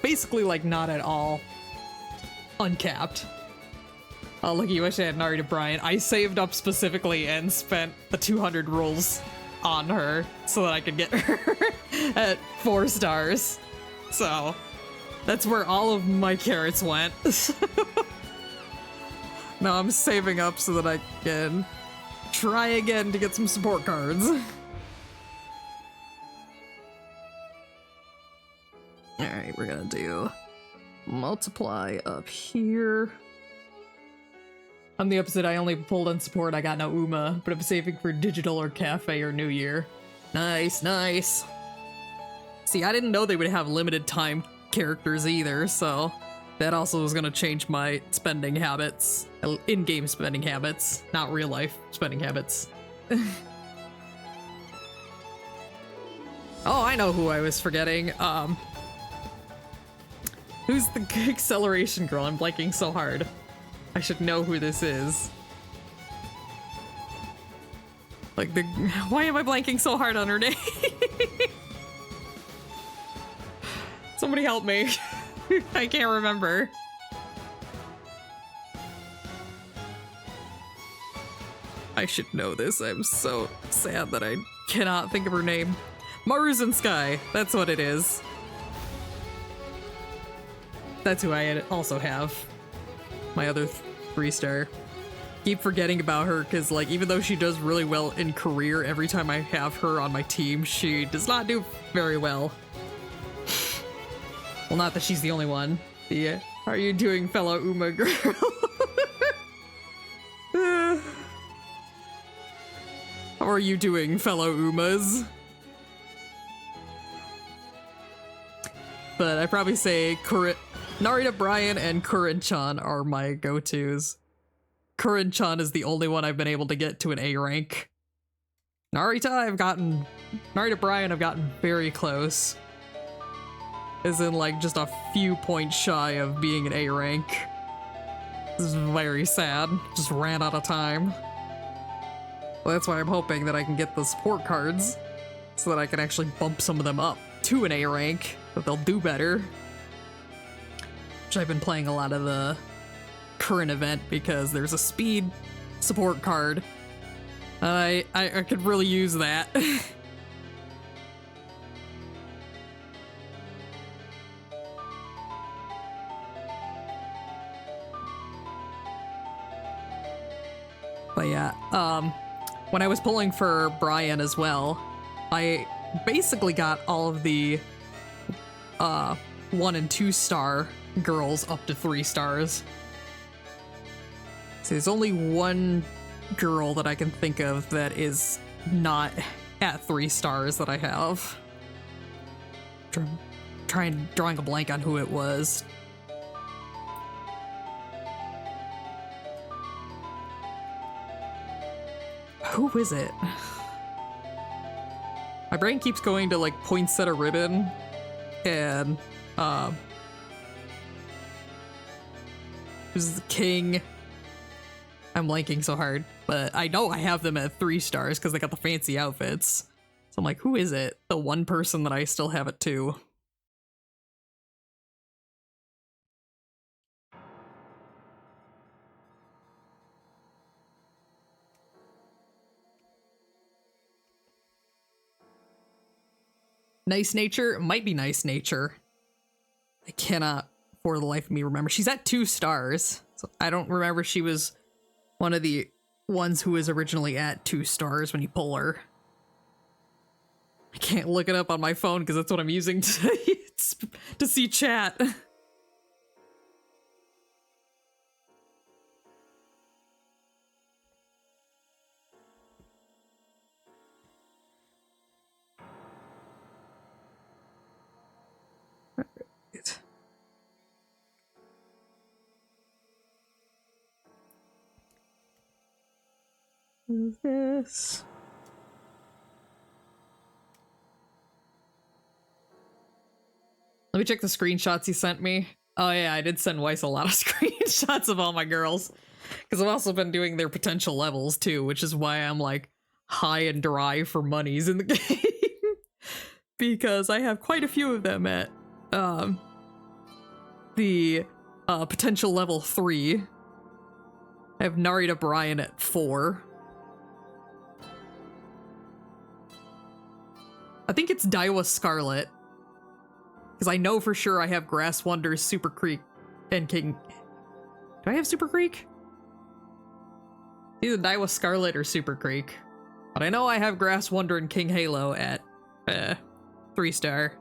basically like not at all uncapped. Oh, look, you wish I had Narita Bryan. I saved up specifically and spent the 200 rolls on her so that I could get her at 4 stars. So that's where all of my carrots went. Now I'm saving up so that I can try again to get some support cards. Alright, we're gonna do multiply up here. I'm the opposite. I only pulled on support. I got no Uma, but I'm saving for digital or cafe or New Year. Nice, nice. See, I didn't know they would have limited time characters either, so that also was gonna change my spending habits. In-game spending habits, not real life spending habits. Oh, I know who I was forgetting. Who's the acceleration girl? I'm blanking so hard. I should know who this is. Like why am I blanking so hard on her name? Somebody help me. I can't remember. I should know this. I'm so sad that I cannot think of her name. Maruzen Sky. That's what it is. That's who I also have. My other 3-star. Keep forgetting about her because, like, even though she does really well in career, every time I have her on my team, she does not do very well. Well, not that she's the only one. Yeah. How are you doing, fellow Uma girl? How are you doing, fellow Umas? But I'd probably say Narita Bryan and Kurin-chan are my go-tos. Kurin-chan is the only one I've been able to get to an A rank. Narita Bryan I've gotten very close. As in, like, just a few points shy of being an A rank. This is very sad. Just ran out of time. Well, that's why I'm hoping that I can get the support cards so that I can actually bump some of them up to an A rank, that they'll do better. Which I've been playing a lot of the current event because there's a speed support card. I could really use that. But yeah, when I was pulling for Bryan as well, I basically got all of the 1 and 2 star girls up to 3 stars. So there's only one girl that I can think of that is not at 3 stars that I have. Drawing a blank on who it was. Who is it? My brain keeps going to like Poinsettia Ribbon and who's the king? I'm blanking so hard, but I know I have them at 3 stars because they got the fancy outfits. So I'm like, who is it? The one person that I still have at 2. Nice Nature? Might be Nice Nature. I cannot for the life of me remember. She's at 2 stars, so So I don't remember she was one of the ones who was originally at 2 stars when you pull her. I can't look it up on my phone because that's what I'm using to see chat. What is this? Let me check the screenshots you sent me. Oh yeah, I did send Weiss a lot of screenshots of all my girls. Because I've also been doing their potential levels too, which is why I'm like high and dry for monies in the game. Because I have quite a few of them at the potential level 3. I have Narita Bryan at 4. I think it's Daiwa Scarlet. Because I know for sure I have Grass Wonders, Super Creek, and King... Do I have Super Creek? Either Daiwa Scarlet or Super Creek. But I know I have Grass Wonder and King Halo at 3 star.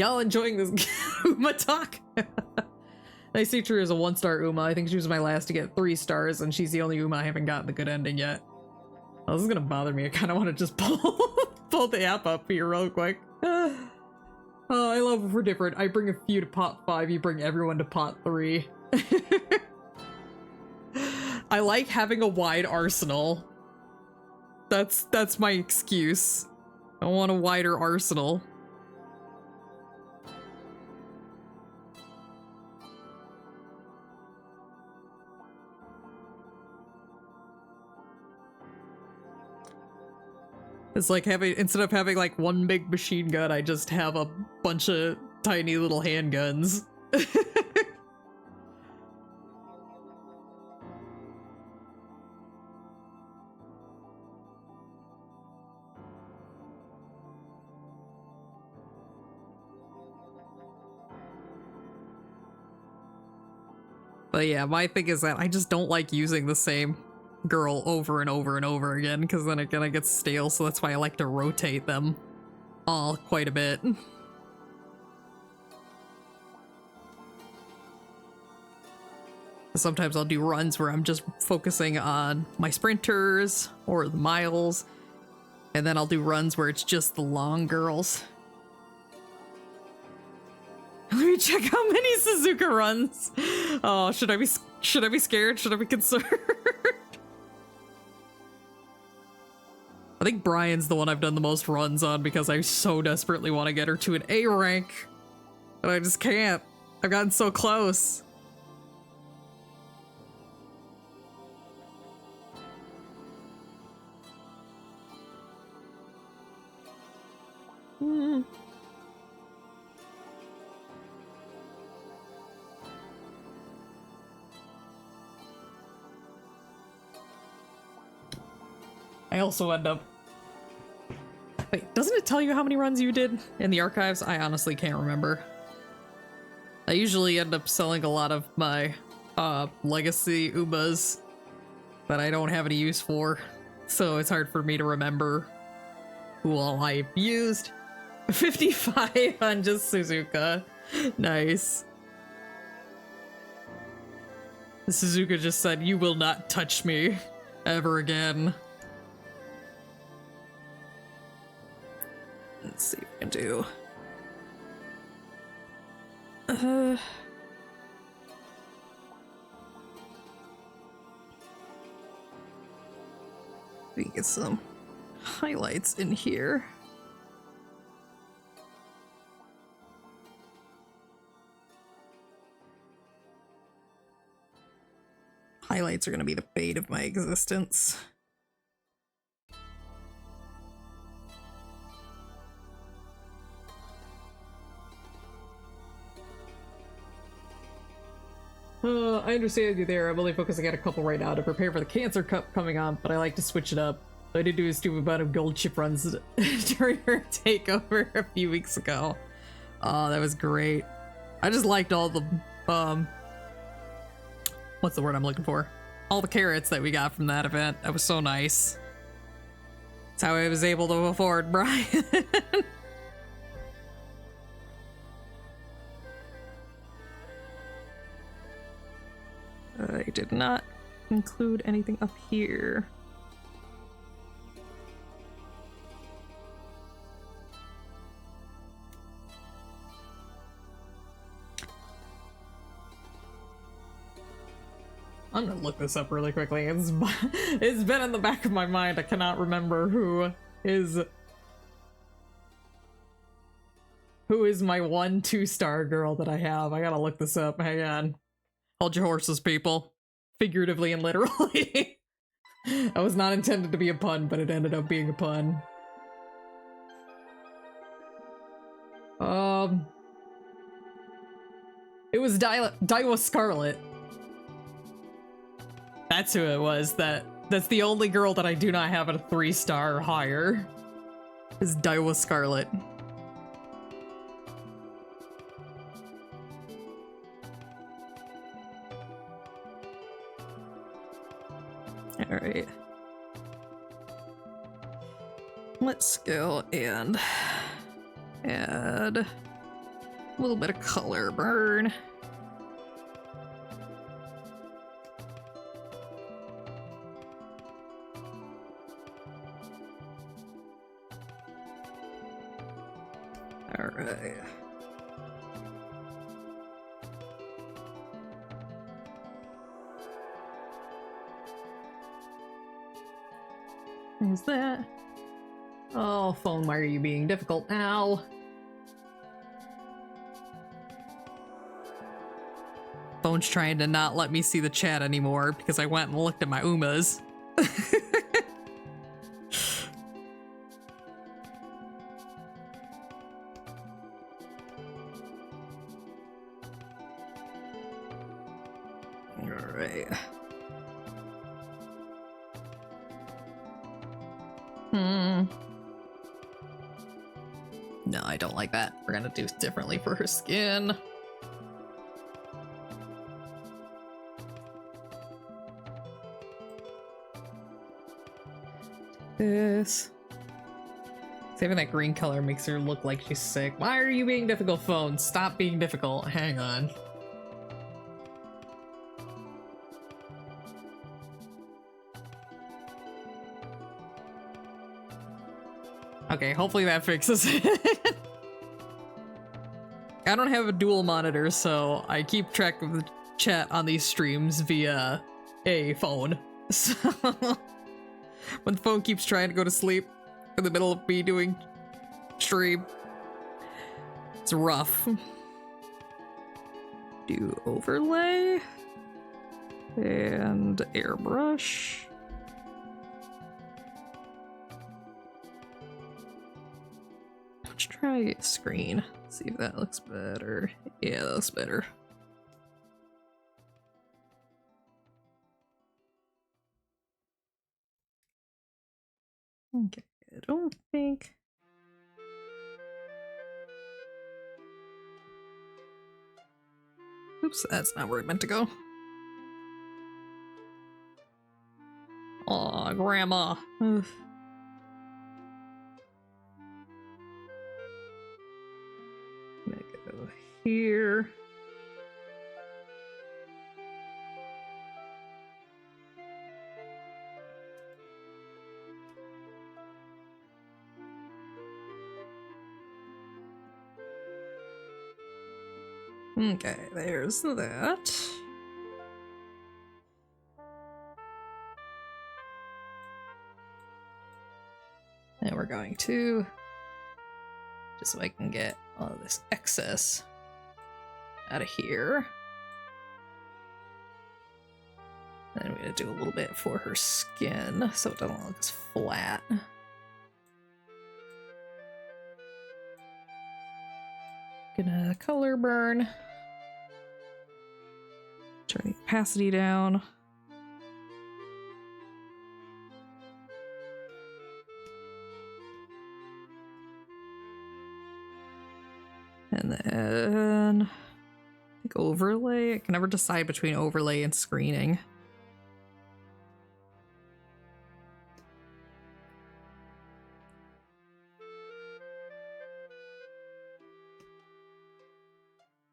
Y'all enjoying this Uma talk? Nice Teacher is a 1-star Uma. I think she was my last to get 3 stars, and she's the only Uma I haven't gotten the good ending yet. Oh, this is gonna bother me. I kind of want to just pull the app up here real quick. Oh, I love we're different. I bring a few to pot 5, you bring everyone to pot 3. I like having a wide arsenal. That's my excuse. I want a wider arsenal. It's like instead of having like one big machine gun, I just have a bunch of tiny little handguns. But yeah, my thing is that I just don't like using the same girl over and over and over again, because then it kind of gets stale, so that's why I like to rotate them all quite a bit. Sometimes I'll do runs where I'm just focusing on my sprinters or the miles, and then I'll do runs where it's just the long girls. Let me check how many Suzuka runs. Oh, should I be scared? Should I be concerned? I think Brian's the one I've done the most runs on because I so desperately want to get her to an A rank. But I just can't. I've gotten so close. I also end up... Wait, doesn't it tell you how many runs you did in the archives? I honestly can't remember. I usually end up selling a lot of my legacy Ubas that I don't have any use for, so it's hard for me to remember who all I've used. 55 on just Suzuka. Nice. Suzuka just said, "You will not touch me ever again." Let's see if we can do. We can get some highlights in here. Highlights are going to be the bane of my existence. I understand you there. I'm only focusing on a couple right now to prepare for the Cancer Cup coming on, but I like to switch it up. So I did do a stupid amount of gold chip runs during her takeover a few weeks ago. Oh, that was great. I just liked all the what's the word I'm looking for? All the carrots that we got from that event. That was so nice. That's how I was able to afford Brian. I did not include anything up here. I'm gonna look this up really quickly. It's been in the back of my mind. I cannot remember who is my 1 2-star girl that I have. I gotta look this up. Hang on. Hold your horses, people. Figuratively and literally. That was not intended to be a pun, but it ended up being a pun. It was Daiwa Scarlet. That's who it was. That's the only girl that I do not have at a 3-star or higher. Is Daiwa Scarlet. Alright. Let's go and add a little bit of color burn. Alright. Is that? Oh, phone, why are you being difficult now? Phone's trying to not let me see the chat anymore because I went and looked at my Umas. Alright. No, I don't like that. We're gonna do it differently for her skin. This. Saving that green color makes her look like she's sick. Why are you being difficult, phone? Stop being difficult. Hang on. Okay, hopefully that fixes it. I don't have a dual monitor, so I keep track of the chat on these streams via a phone. So when the phone keeps trying to go to sleep in the middle of me doing stream, it's rough. Do overlay and airbrush. Let's try screen. See if that looks better. Yeah, that looks better. Okay, I don't think. Oops, that's not where it meant to go. Aw, Grandma. Ugh. Go here. Okay, there's that. And we're going to, just so I can get all of this excess out of here. Then we're gonna do a little bit for her skin so it doesn't look as flat. Gonna color burn. Turn the opacity down. And then Like overlay? I can never decide between overlay and screening.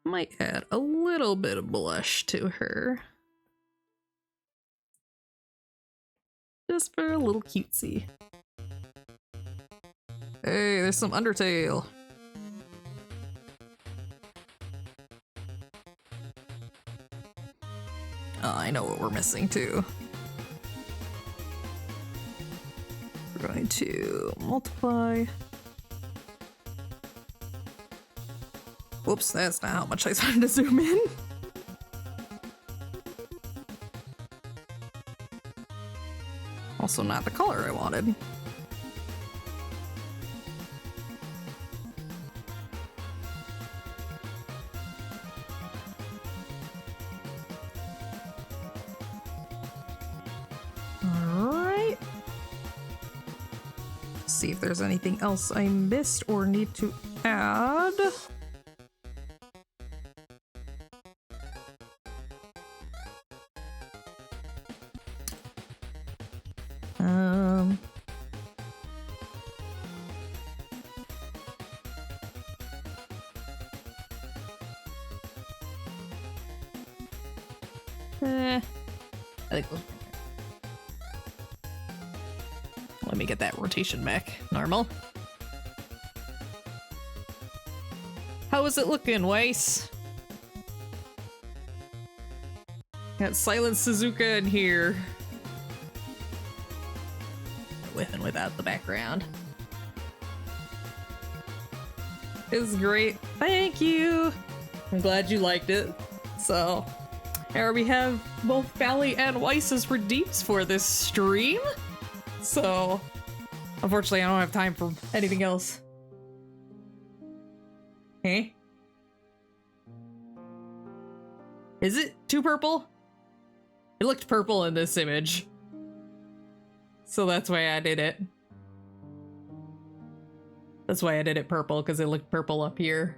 Might add a little bit of blush to her. Just for a little cutesy. Hey, there's some Undertale. Oh, I know what we're missing too. We're going to multiply. Whoops, that's not how much I started to zoom in. Also not the color I wanted. Alright. See if there's anything else I missed or need to add. I think let me get that rotation back normal. How is it looking, Weiss? Got Silent Suzuka in here. With and without the background. It's great. Thank you. I'm glad you liked it. So, here we have both Valley and Weiss's redeems for this stream. So, unfortunately, I don't have time for anything else. Hey? Is it too purple? It looked purple in this image. So that's why I did it. That's why I did it purple, because it looked purple up here.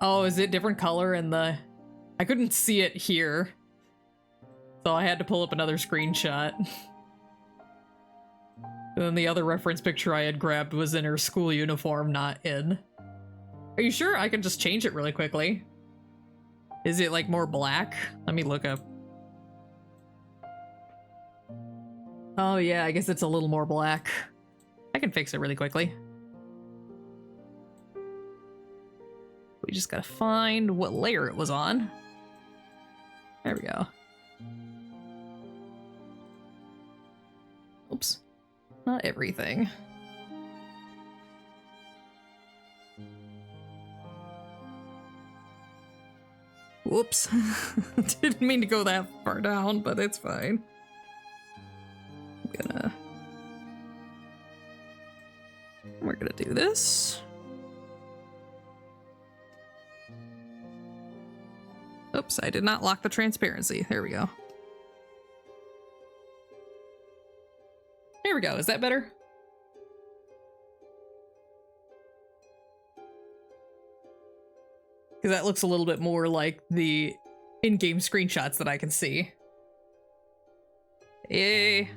Oh, is it different color in the... I couldn't see it here. So I had to pull up another screenshot. And then the other reference picture I had grabbed was in her school uniform, not in. Are you sure? I can just change it really quickly. Is it like more black? Let me look up. Oh yeah, I guess it's a little more black. I can fix it really quickly. We just gotta find what layer it was on. There we go. Oops. Not everything. Whoops. Didn't mean to go that far down, but it's fine. We're gonna do this. Oops, I did not lock the transparency. There we go. There we go. Is that better? Because that looks a little bit more like the in-game screenshots that I can see. Yay.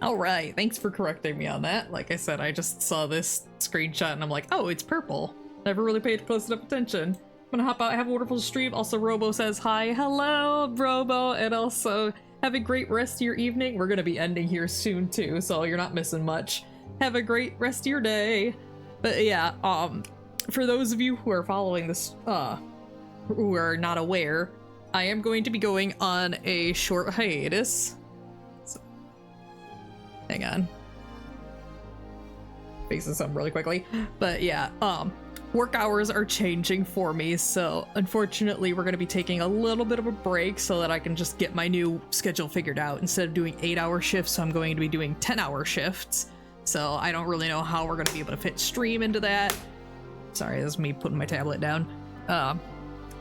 Alright, thanks for correcting me on that. Like I said, I just saw this screenshot and I'm like, oh, it's purple. Never really paid close enough attention. I'm gonna hop out, have a wonderful stream. Also, Robo says hi. Hello, Robo, and also have a great rest of your evening. We're gonna be ending here soon too, so you're not missing much. Have a great rest of your day. But yeah, for those of you who are following this, who are not aware, I am going to be going on a short hiatus. So, hang on. Fixing something really quickly. But yeah, work hours are changing for me, so unfortunately we're going to be taking a little bit of a break so that I can just get my new schedule figured out. Instead of doing 8-hour shifts, I'm going to be doing 10-hour shifts. So I don't really know how we're going to be able to fit stream into that. Sorry, this is me putting my tablet down.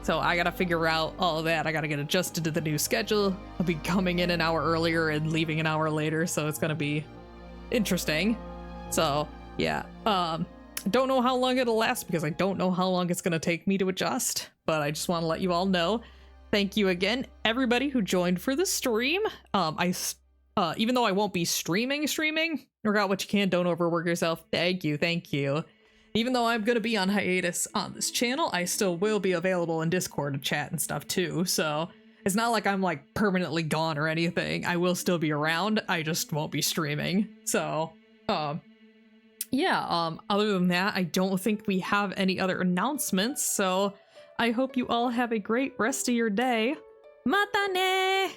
So I gotta figure out all of that. I gotta get adjusted to the new schedule. I'll be coming in an hour earlier and leaving an hour later, so it's gonna be interesting. So yeah, don't know how long it'll last because I don't know how long it's gonna take me to adjust, but I just want to let you all know. Thank you again, everybody who joined for the stream. Even though I won't be streaming, work out what you can, don't overwork yourself. Thank you. Even though I'm gonna be on hiatus on this channel, I still will be available in Discord to chat and stuff too, so it's not like I'm like permanently gone or anything. I will still be around, I just won't be streaming. So, yeah, other than that, I don't think we have any other announcements, so I hope you all have a great rest of your day. Mata ne!